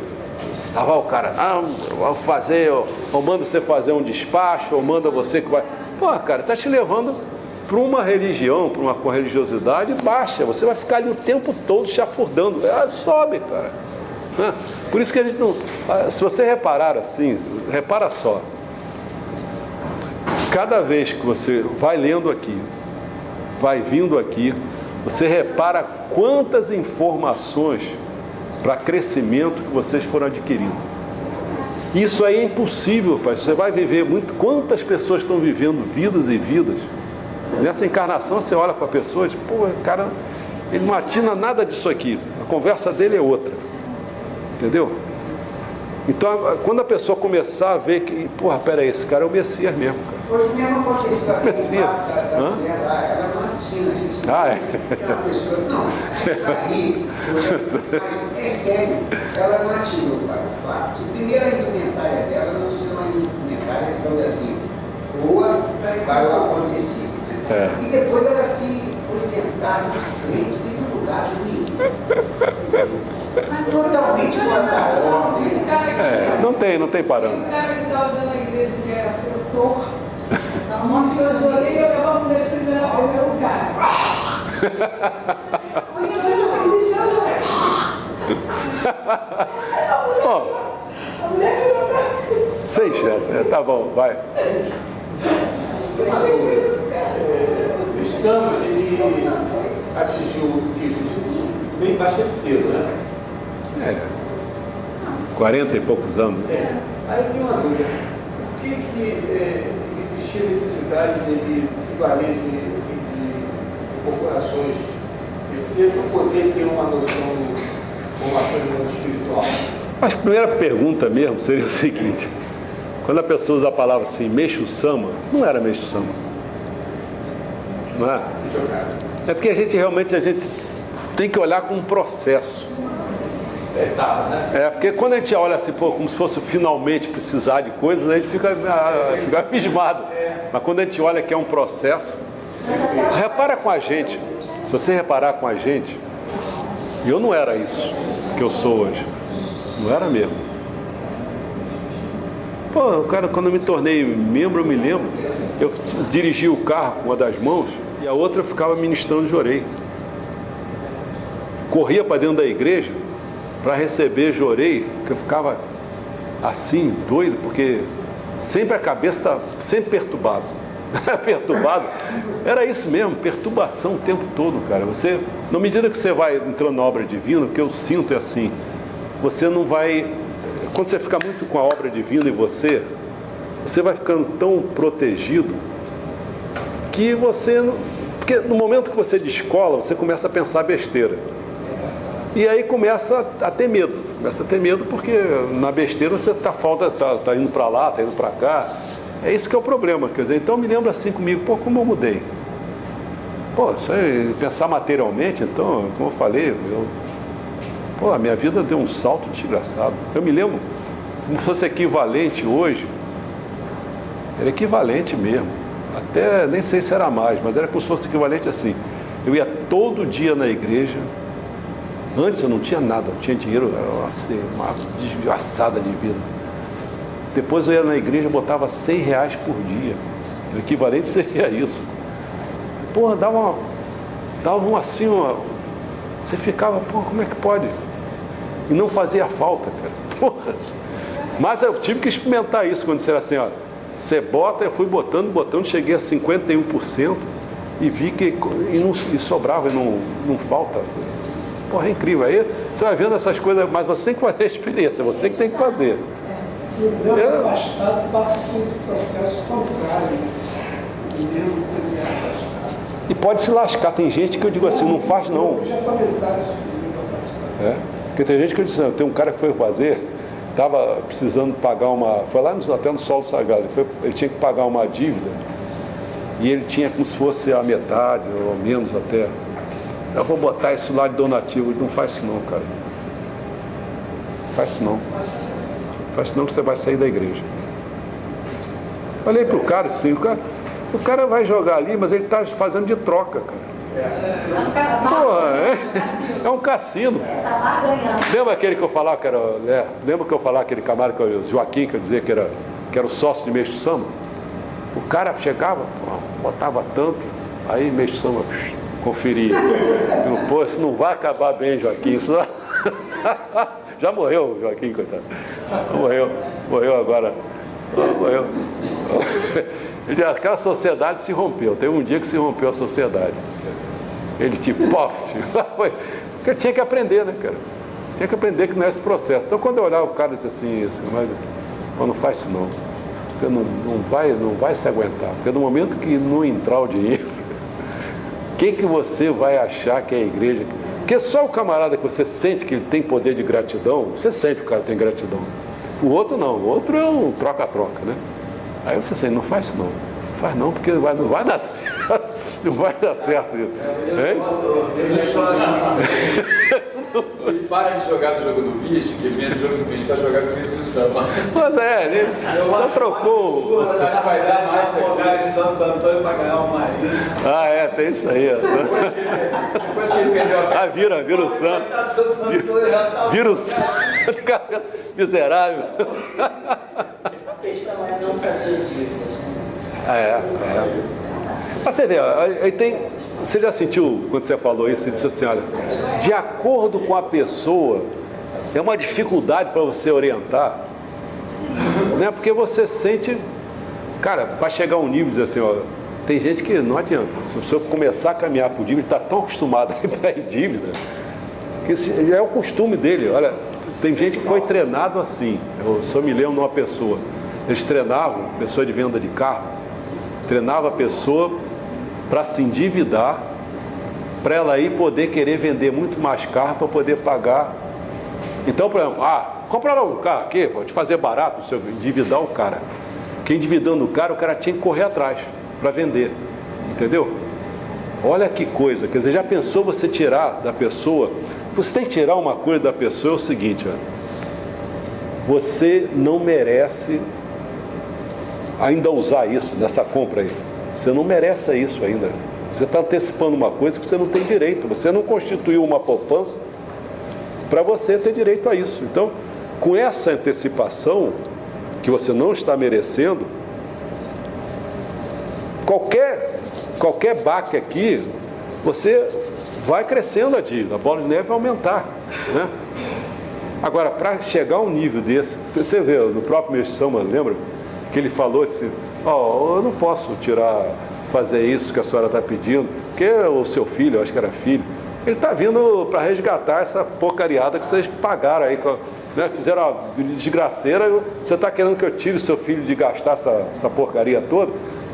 o cara, eu vou fazer, ou manda você fazer um despacho, ou manda você que vai... Pô, cara, está te levando para uma religião, para uma religiosidade baixa. Você vai ficar ali o tempo todo chafurdando. Sobe, cara. Por isso que a gente não... Se você reparar assim, repara só. Cada vez que você vai lendo aqui, vai vindo aqui, você repara quantas informações para crescimento que vocês foram adquirindo. Isso aí é impossível, pai. Você vai viver muito... Quantas pessoas estão vivendo vidas e vidas? Nessa encarnação você olha para a pessoa e diz, pô, cara, ele não atina nada disso aqui. A conversa dele é outra. Entendeu? Então, quando a pessoa começar a ver que, porra, peraí, esse cara é o Messias mesmo, cara. Hoje mesmo aconteceu a Messias. Da mulher lá, ela não atina, a gente não é uma pessoa, não, a gente vai rir, mas é sério, ela não atina o fato. Primeiro, a indumentária dela não ser uma indumentária, digamos assim, boa para o acontecido. Né? E depois ela foi sentar na frente do lugar do menino. Totalmente fora da ordem. Não tem parâmetro. O cara que estava dando a igreja que era assessor, mostrou de orelha, eu levava com ele primeira vez, era o cara. Sem chance, tá bom, vai. O samba, ele atingiu o jiu-jitsu bem bastante cedo, né? 40 e poucos anos. Aí eu tenho uma dúvida. Por que existia necessidade de se valer de corporações terceiras para poder ter uma noção de formação de mundo espiritual? Acho que a primeira pergunta mesmo seria o seguinte: quando a pessoa usa a palavra assim, Meixo Sama, não era Meixo Sama. Não é? É porque a gente tem que olhar com um processo. Porque quando a gente olha assim, pô, como se fosse finalmente precisar de coisas, a gente fica abismado. Mas quando a gente olha que é um processo, repara com a gente. Se você reparar com a gente, eu não era isso que eu sou hoje. Não era mesmo. Pô, cara, quando eu me tornei membro, eu me lembro, eu dirigi o carro com uma das mãos e a outra eu ficava ministrando jorei. Corria para dentro da igreja para receber jorei, que eu ficava assim, doido, porque sempre a cabeça estava sempre perturbada. Perturbado, era isso mesmo, perturbação o tempo todo, cara. Você, na medida que você vai entrando na obra divina, o que eu sinto é assim, você não vai, quando você fica muito com a obra divina em você vai ficando tão protegido que você, porque no momento que você descola, você começa a pensar besteira. E aí começa a ter medo, porque na besteira você tá indo para lá, tá indo para cá. É isso que é o problema, quer dizer, então me lembro assim comigo, pô, como eu mudei. Pô, se eu pensar materialmente, então, como eu falei, a minha vida deu um salto desgraçado. Eu me lembro, como se fosse equivalente hoje, Era equivalente mesmo. Até, nem sei se era mais, mas era como se fosse equivalente assim. Eu ia todo dia na igreja. Antes eu não tinha nada, não tinha dinheiro, assim, uma desgraçada de vida. Depois eu ia na igreja e botava R$100 por dia. O equivalente seria isso. Porra, dava assim, você ficava, porra, como é que pode? E não fazia falta, cara. Porra. Mas eu tive que experimentar isso quando você era assim, ó. Você bota, eu fui botando, cheguei a 51% e vi que e sobrava, e não falta. Porra, é incrível. Aí você vai vendo essas coisas, mas você tem que fazer a experiência, você que tem que fazer. E o meu afastado passa por esse processo contrário. O meu também é afastado. E pode se lascar. Tem gente que eu digo assim, não faz não. Eu já comentaram sobre o meu afastado. Porque tem gente que eu disse, tem um cara que foi fazer, estava precisando pagar foi lá até no Sol do Sagrado, ele tinha que pagar uma dívida, e ele tinha como se fosse a metade, ou menos até. Eu vou botar isso lá de donativo. Não faz isso não, cara. Faz isso não. Faz isso não que você vai sair da igreja. Falei pro cara assim, o cara vai jogar ali, mas ele está fazendo de troca, cara. É um cassino. É um cassino. Lembra aquele que eu falava que era. Lembra que eu falava aquele camarada, o Joaquim, que eu dizia que era o sócio de Meixo Sama? O cara chegava, botava tanto, aí Meixo Sama conferia. Pô, isso não vai acabar bem, Joaquim. Isso já morreu, Joaquim, coitado. Morreu agora. Morreu. Aquela sociedade se rompeu. Teve um dia que se rompeu a sociedade. Ele tipo, foi. Porque tinha que aprender, né, cara? Tinha que aprender que não é esse processo. Então, quando eu olhava o cara, eu disse assim, mas não faz isso não. Você não vai se aguentar. Porque no momento que não entrar o dinheiro, quem que você vai achar que é a igreja? Porque só o camarada que você sente que ele tem poder de gratidão, você sente que o cara tem gratidão. O outro não. O outro é um troca-troca, né? Aí você sente, não faz isso não. Não faz não, porque não vai dar certo. Não vai dar certo isso. Ele para de jogar no jogo do bicho, que vem do jogo do bicho para jogar com o bicho do samba. Mas ele só trocou. Acho que vai dar mais afogar em Santo Antônio para ganhar o marido. Tem isso aí. Depois que ele perdeu a vira o santo. Vira o santo. Miserável. A questão é não fazer dívidas. Mas você vê, você já sentiu, quando você falou isso, você disse assim, olha, de acordo com a pessoa, é uma dificuldade para você orientar, né? Porque você sente, cara, para chegar a um nível, dizer assim, ó, tem gente que não adianta, se você começar a caminhar por dívida, está tão acostumado a entrar em dívida, que já é o costume dele. Olha, tem gente que foi treinado assim, eu só me lembro de uma pessoa, eles treinavam, pessoa de venda de carro, treinava a pessoa para se endividar, para ela aí poder querer vender muito mais carro para poder pagar. Então, por exemplo, comprar um carro aqui, pode fazer barato, você endividar o cara. Porque endividando o cara tinha que correr atrás para vender, entendeu? Olha que coisa, quer dizer, já pensou você tirar da pessoa? Você tem que tirar uma coisa da pessoa, é o seguinte, ó, você não merece ainda usar isso nessa compra aí. Você não merece isso ainda. Você está antecipando uma coisa que você não tem direito. Você não constituiu uma poupança para você ter direito a isso. Então, com essa antecipação que você não está merecendo, qualquer baque aqui, você vai crescendo a dívida, a bola de neve vai aumentar, né? Agora, para chegar a um nível desse, você vê no próprio Meixo Sama, lembra? Que ele falou assim, eu não posso fazer isso que a senhora está pedindo, porque o seu filho, eu acho que era filho, ele está vindo para resgatar essa porcariada que vocês pagaram aí, né? Fizeram uma desgraceira, você está querendo que eu tire o seu filho de gastar essa porcaria toda?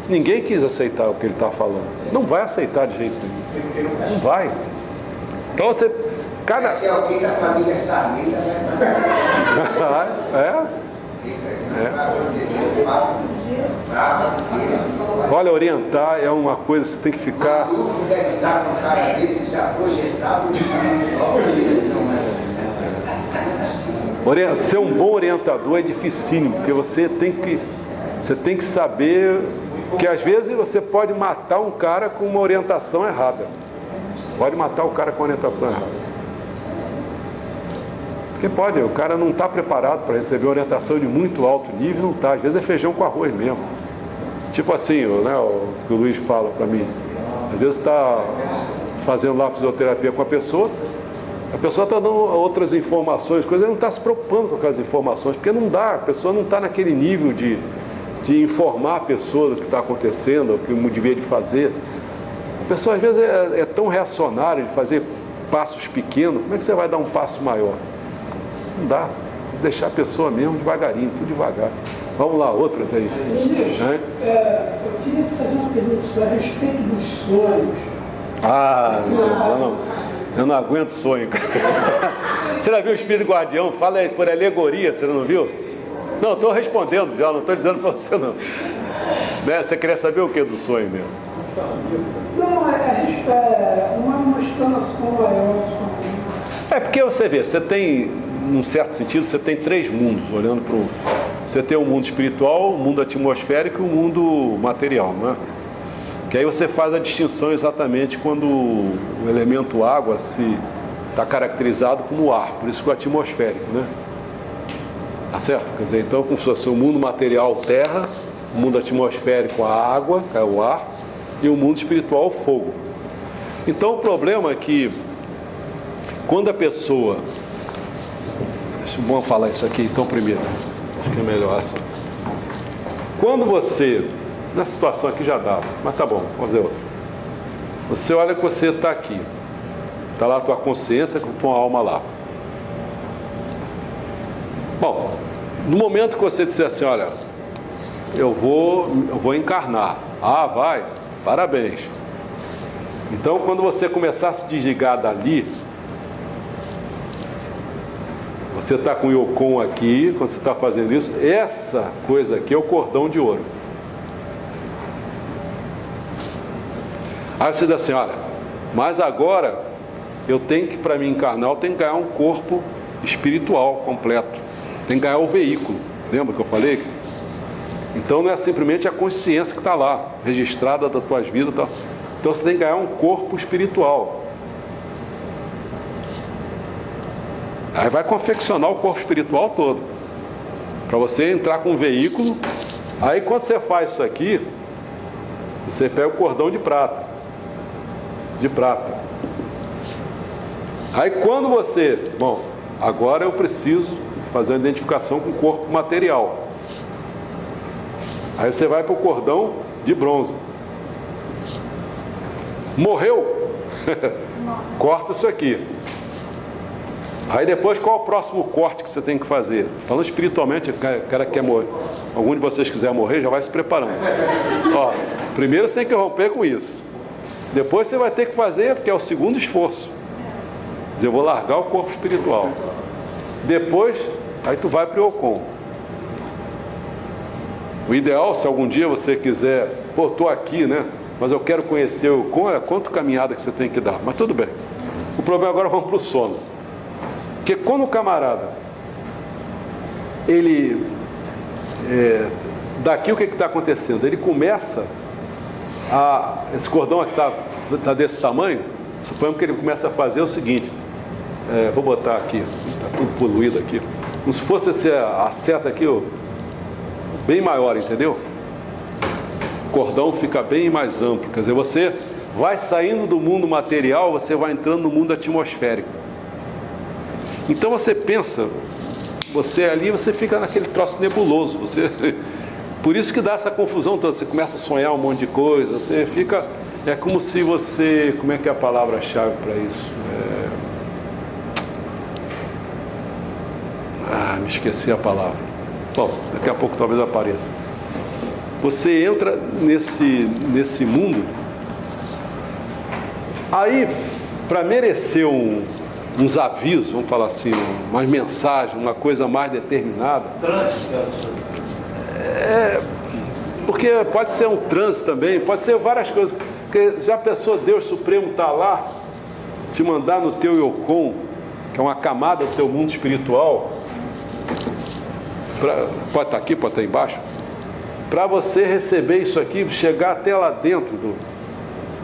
Ninguém quis aceitar o que ele está falando. Não vai aceitar de jeito nenhum. Não vai. Então você... Se alguém da família Sarmilha Olha, orientar é uma coisa, você tem que ficar... O deve estar com um cara desse já projetado. Ser um bom orientador é dificílimo, porque você tem que Você tem que saber que às vezes você pode matar um cara com uma orientação errada. Pode matar o cara com orientação errada. Porque pode, o cara não está preparado para receber orientação de muito alto nível, não está. Às vezes é feijão com arroz mesmo. Tipo assim, né, o que o Luiz fala para mim. Às vezes está fazendo lá fisioterapia com a pessoa está dando outras informações, coisas, ele não está se preocupando com aquelas informações, porque não dá, a pessoa não está naquele nível de informar a pessoa do que está acontecendo, o que devia de fazer. A pessoa às vezes é tão reacionária de fazer passos pequenos, como é que você vai dar um passo maior? Não dá, tem que deixar a pessoa mesmo devagarinho, tudo devagar. Vamos lá, outras aí. Eu queria fazer uma pergunta a respeito dos sonhos. Eu não aguento sonho. Você já viu o Espírito Guardião? Fala por alegoria, você não viu? Não, estou respondendo já, não estou dizendo para você não. Né? Você queria saber o que do sonho mesmo? Não, uma explanação maior do sonho. É porque você vê, você tem, num certo sentido, você tem 3 mundos, olhando para o... Você tem o mundo espiritual, o mundo atmosférico e o mundo material, né? Que aí você faz a distinção exatamente quando o elemento água está caracterizado como ar, por isso que o atmosférico, né? Tá certo? Quer dizer, então, como se fosse o mundo material, terra, o mundo atmosférico, a água, que é o ar, e o mundo espiritual, o fogo. Então, o problema é que quando a pessoa... Vamos falar isso aqui, então, primeiro. Acho que é melhor assim. Quando você... Nessa situação aqui já dá, mas tá bom, vou fazer outra. Você olha que você está aqui. Está lá a tua consciência com a tua alma lá. Bom, no momento que você disser assim, olha, eu vou encarnar. Ah, vai? Parabéns. Então, quando você começar a se desligar dali, você está com o Yocon aqui, quando você está fazendo isso, essa coisa aqui é o cordão de ouro. Aí você diz assim, olha, mas agora eu tenho que, para me encarnar, eu tenho que ganhar um corpo espiritual completo. Tem que ganhar o veículo. Lembra que eu falei? Então não é simplesmente a consciência que está lá, registrada das tuas vidas. Tá? Então você tem que ganhar um corpo espiritual. Aí vai confeccionar o corpo espiritual todo. Para você entrar com um veículo. Aí quando você faz isso aqui, você pega o cordão de prata. De prata. Aí quando você... Bom, agora eu preciso fazer uma identificação com o corpo material. Aí você vai para o cordão de bronze. Morreu? Corta isso aqui. Aí depois, qual é o próximo corte que você tem que fazer? Falando espiritualmente, o cara quer morrer. Algum de vocês quiser morrer, já vai se preparando. Ó, primeiro você tem que romper com isso. Depois você vai ter que fazer, porque é o segundo esforço. Quer dizer, eu vou largar o corpo espiritual. Depois, aí tu vai para o Yocon. O ideal, se algum dia você quiser, pô, estou aqui, né? Mas eu quero conhecer o Yocon, é quanto caminhada que você tem que dar. Mas tudo bem. O problema agora, vamos para o sono. Porque quando o camarada, ele, daqui o que está acontecendo? Ele começa esse cordão aqui está desse tamanho, suponhamos que ele começa a fazer o seguinte, vou botar aqui, está tudo poluído aqui, como se fosse a seta aqui, ó, bem maior, entendeu? O cordão fica bem mais amplo, quer dizer, você vai saindo do mundo material, você vai entrando no mundo atmosférico. Então você pensa, você ali, você fica naquele troço nebuloso, por isso que dá essa confusão toda, você começa a sonhar um monte de coisa, você fica, é como se você, como é que é a palavra-chave para isso? Me esqueci a palavra. Bom, daqui a pouco talvez apareça. Você entra nesse mundo, aí, para merecer uns avisos, vamos falar assim, umas mensagens, uma coisa mais determinada. Porque pode ser um trânsito também, pode ser várias coisas. Porque já pensou, Deus Supremo está lá, te mandar no teu Yocon, que é uma camada do teu mundo espiritual, pode estar aqui, pode estar embaixo, para você receber isso aqui, chegar até lá dentro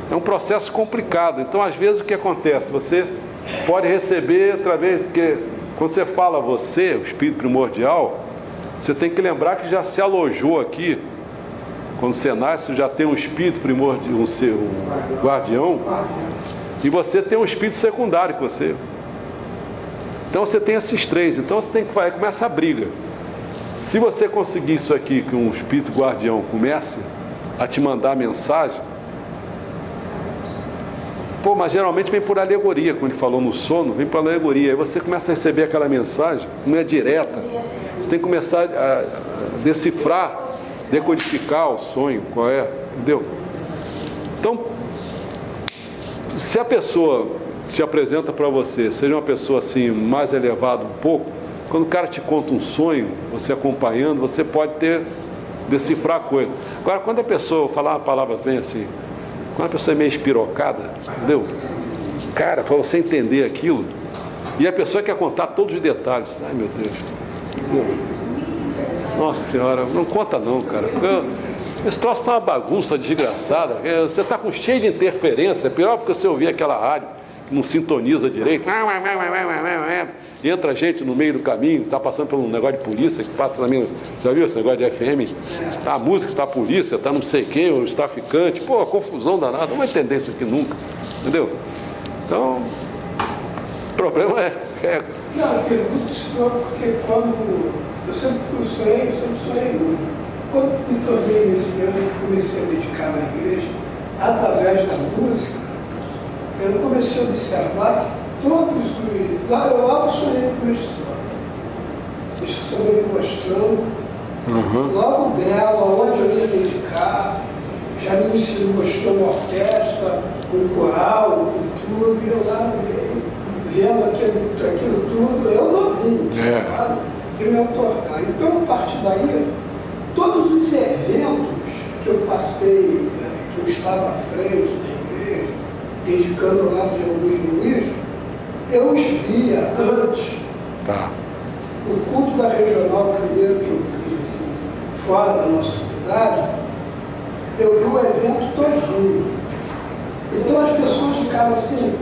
é um processo complicado. Então, às vezes, o que acontece? Você pode receber através, porque quando você fala você, o espírito primordial, você tem que lembrar que já se alojou aqui. Quando você nasce, já tem um espírito primordial, um guardião, e você tem um espírito secundário com você. Então você tem esses três. Então você tem que começa a briga. Se você conseguir isso aqui, que um espírito guardião comece a te mandar mensagem, mas geralmente vem por alegoria, como ele falou no sono, vem por alegoria. Aí você começa a receber aquela mensagem, não é direta. Você tem que começar a decifrar, decodificar o sonho, qual é, entendeu? Então, se a pessoa se apresenta para você, seja uma pessoa assim, mais elevada um pouco, quando o cara te conta um sonho, você acompanhando, você pode decifrar a coisa. Agora, quando a pessoa, vou falar uma palavra bem assim, quando a pessoa é meio espirocada, entendeu? Cara, para você entender aquilo, e a pessoa quer contar todos os detalhes. Ai, meu Deus. Nossa Senhora, não conta não, cara. Esse troço tá uma bagunça desgraçada. Você tá com cheio de interferência. É pior porque você ouvir aquela rádio que não sintoniza direito. Entra gente no meio do caminho, tá passando por um negócio de polícia que passa na minha. Já viu esse negócio de FM? Tá a música, tá a polícia, tá não sei quem, os traficantes. Pô, confusão danada. Não vai entender isso aqui nunca. Entendeu? Então, o problema é... Não, eu pergunto o senhor porque quando eu sempre sonhei muito. Quando me tornei messiânico, comecei a dedicar na igreja, através da música, eu comecei a observar que todos os... Eu logo sonhei com o Mestre Samba. O Mestre Samba me mostrando, logo dela, onde eu ia dedicar, já me mostrou uma orquestra, um coral, com tudo, e eu lá no meio, vendo aquilo tudo, eu novinho, de me otorgar. Então, a partir daí, todos os eventos que eu passei, que eu estava à frente da igreja, dedicando ao lado de alguns ministros, eu os via antes. Tá. O culto da regional primeiro que eu fiz assim, fora da nossa unidade, eu vi o evento todinho. Então as pessoas ficavam assim,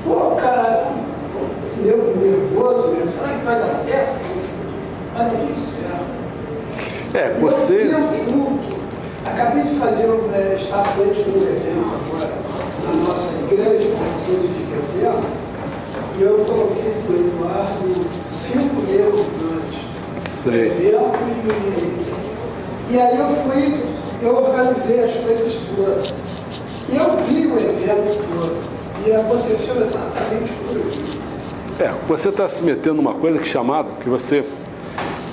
pô, cara, nervoso, né? Será que vai dar certo? Vai dar tudo certo. Você... Acabei de fazer, estar à frente de um evento agora na nossa igreja, dia 15 de dezembro, e eu coloquei para o Eduardo 5 meses antes do evento, e aí eu organizei as coisas todas. E eu vi o evento todo, e aconteceu exatamente por aqui. Você está se metendo numa coisa que você...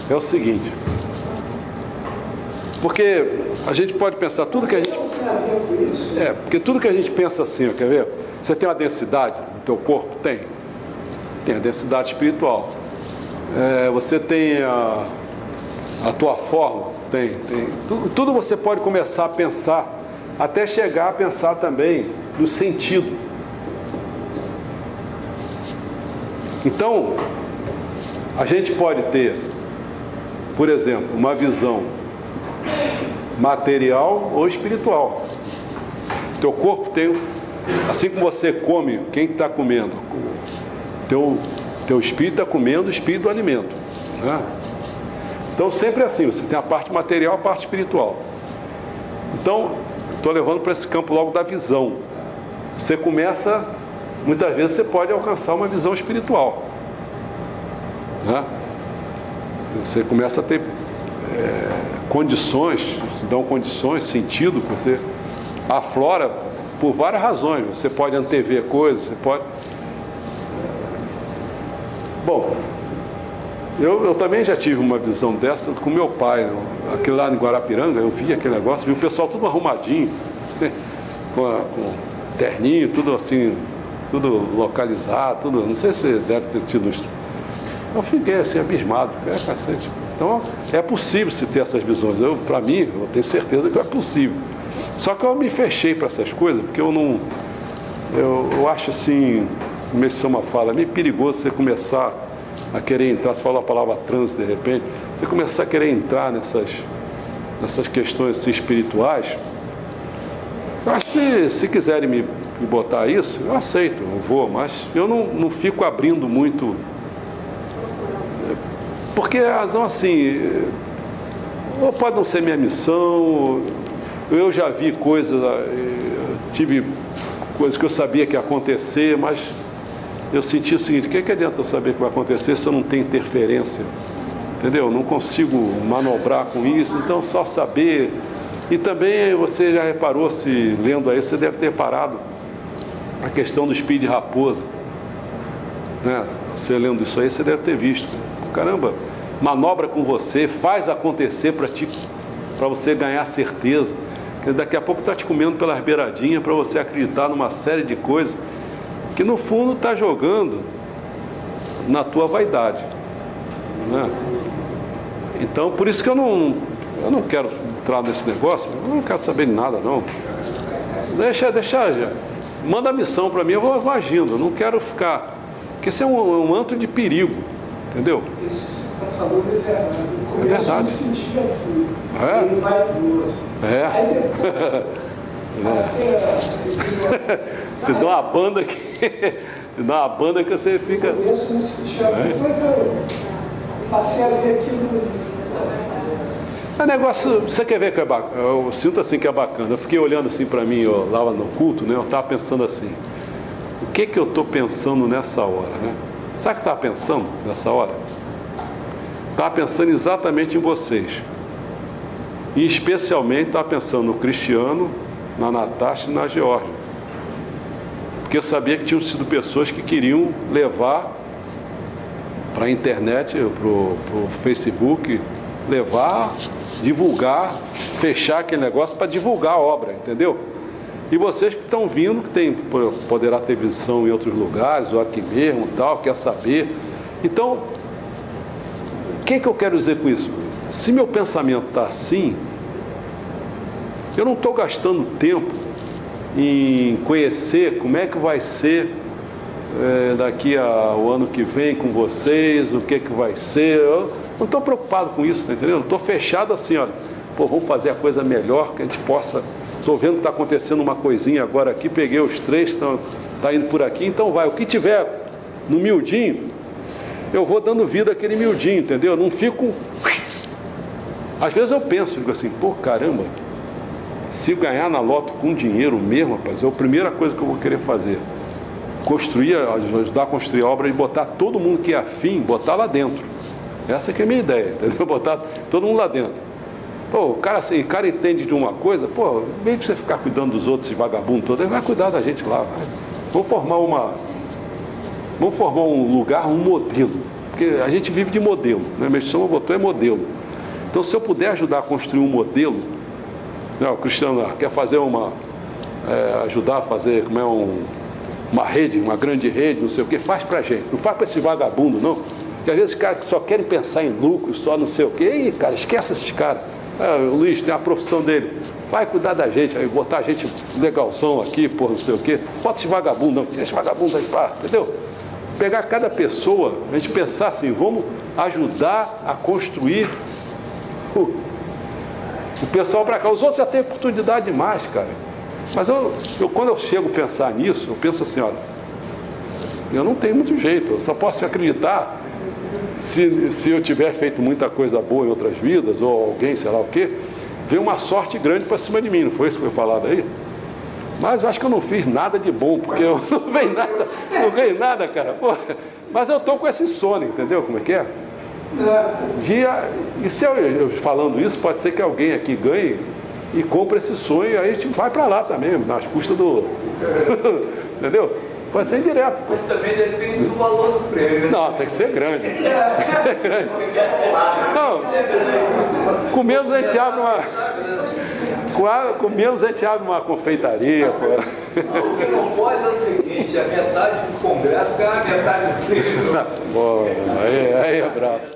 É o seguinte... Porque a gente pode pensar tudo que a gente... porque tudo que a gente pensa assim, quer ver? Você tem uma densidade no teu corpo? Tem a densidade espiritual. Você tem a tua forma? Tem. Tudo você pode começar a pensar, até chegar a pensar também no sentido. Então, a gente pode ter, por exemplo, uma visão material ou espiritual. Teu corpo tem, assim como você come, quem está comendo? Teu espírito está comendo o espírito do alimento, né? Então sempre é assim, você tem a parte material e a parte espiritual. Então, estou levando para esse campo logo da visão. Você começa, muitas vezes você pode alcançar uma visão espiritual, né? Você começa a ter condições, dão condições, sentido, que você aflora por várias razões. Você pode antever coisas, você pode... Bom, eu também já tive uma visão dessa com meu pai, aquele lá em Guarapiranga, eu vi aquele negócio, vi o pessoal tudo arrumadinho, né? com terninho, tudo assim, tudo localizado, tudo, não sei se deve ter tido isso. Eu fiquei assim, abismado, cacete. Então, é possível se ter essas visões. Para mim, eu tenho certeza que é possível. Só que eu me fechei para essas coisas, porque eu não... Eu acho assim, como esse Sama fala, é meio perigoso você começar a querer entrar, você fala a palavra trans de repente, você começar a querer entrar nessas questões assim, espirituais, eu acho que se quiserem me botar isso, eu aceito, eu vou, mas eu não fico abrindo muito, porque a razão assim, ou pode não ser minha missão, eu já vi coisas, tive coisas que eu sabia que ia acontecer, mas eu senti o seguinte, o que adianta eu saber que vai acontecer se eu não tenho interferência? Entendeu? Não consigo manobrar com isso, então só saber. E também você já reparou, se lendo aí, você deve ter parado a questão do espírito de raposa. Né? Você lendo isso aí, você deve ter visto. Caramba, manobra com você, faz acontecer para você ganhar certeza. Porque daqui a pouco está te comendo pelas beiradinhas para você acreditar numa série de coisas que no fundo está jogando na tua vaidade. Né? Então, por isso que eu não quero entrar nesse negócio, eu não quero saber de nada, não. Deixa manda a missão para mim, eu vou agindo, eu não quero ficar, porque isso é um antro de perigo, entendeu? Isso que você está falando é verdade. É verdade. Eu me senti assim, meio vaidoso. Aí depois, te dá uma banda que você fica... No começo eu me sentia, depois eu passei a ver aquilo... É negócio, você quer ver que é bacana? Eu sinto assim que é bacana. Eu fiquei olhando assim para mim, lá no culto, né? Eu estava pensando assim, o que eu estou pensando nessa hora, né? Sabe o que eu estava pensando nessa hora? Estava pensando exatamente em vocês. E especialmente estava pensando no Cristiano, na Natasha e na Georgia. Porque eu sabia que tinham sido pessoas que queriam levar para a internet, para o Facebook, levar, divulgar, fechar aquele negócio para divulgar a obra, entendeu? E vocês que estão vindo, que poderá ter visão em outros lugares, ou aqui mesmo, tal, quer saber. Então, o que eu quero dizer com isso? Se meu pensamento está assim, eu não estou gastando tempo em conhecer como é que vai ser daqui ao ano que vem com vocês, o que vai ser. Eu não estou preocupado com isso, tá entendendo? Estou fechado assim, olha, vamos fazer a coisa melhor, que a gente possa... Estou vendo que está acontecendo uma coisinha agora aqui, peguei os três que estão indo por aqui, então vai, o que tiver no miudinho, eu vou dando vida àquele miudinho, entendeu? Eu não fico... Às vezes eu penso, digo assim, caramba, se ganhar na loto com dinheiro mesmo, rapaz, é a primeira coisa que eu vou querer fazer. Ajudar a construir a obra e botar todo mundo que é afim, botar lá dentro. Essa que é a minha ideia, entendeu? Botar todo mundo lá dentro. O cara entende de uma coisa, em vez de você ficar cuidando dos outros, esses vagabundos todos, ele vai cuidar da gente lá. Vamos formar um lugar, um modelo. Porque a gente vive de modelo, né? A missão botou é modelo. Então, se eu puder ajudar a construir um modelo, né, o Cristiano quer fazer ajudar a fazer uma rede, uma grande rede, não sei o que, faz pra gente. Não faz para esse vagabundo, não. Porque às vezes os caras que só querem pensar em lucro, só não sei o quê. Ih, cara, esquece esses caras. O Luiz tem a profissão dele. Vai cuidar da gente, aí botar a gente legalzão aqui, não sei o quê. Bota esse vagabundo, não. Tira esse vagabundo aí, entendeu? Pegar cada pessoa, a gente pensar assim, vamos ajudar a construir o pessoal para cá. Os outros já têm oportunidade demais, cara. Mas quando eu chego a pensar nisso, eu penso assim, olha, eu não tenho muito jeito, eu só posso acreditar se eu tiver feito muita coisa boa em outras vidas, ou alguém, sei lá o quê, veio uma sorte grande para cima de mim, não foi isso que foi falado aí? Mas eu acho que eu não fiz nada de bom, porque eu não ganhei nada, cara. Mas eu estou com esse sono, entendeu como é que é? E se eu falando isso, pode ser que alguém aqui ganhe e compre esse sonho, e aí a gente vai para lá também, nas custas do... Entendeu? Pode ser direto. Mas também depende do valor do prêmio. Não, tem que ser grande. Tem que ser grande. Não, com menos a gente abre uma confeitaria. O que não pode é o seguinte, a metade do congresso ganha a metade do prêmio. Bom, aí é bravo.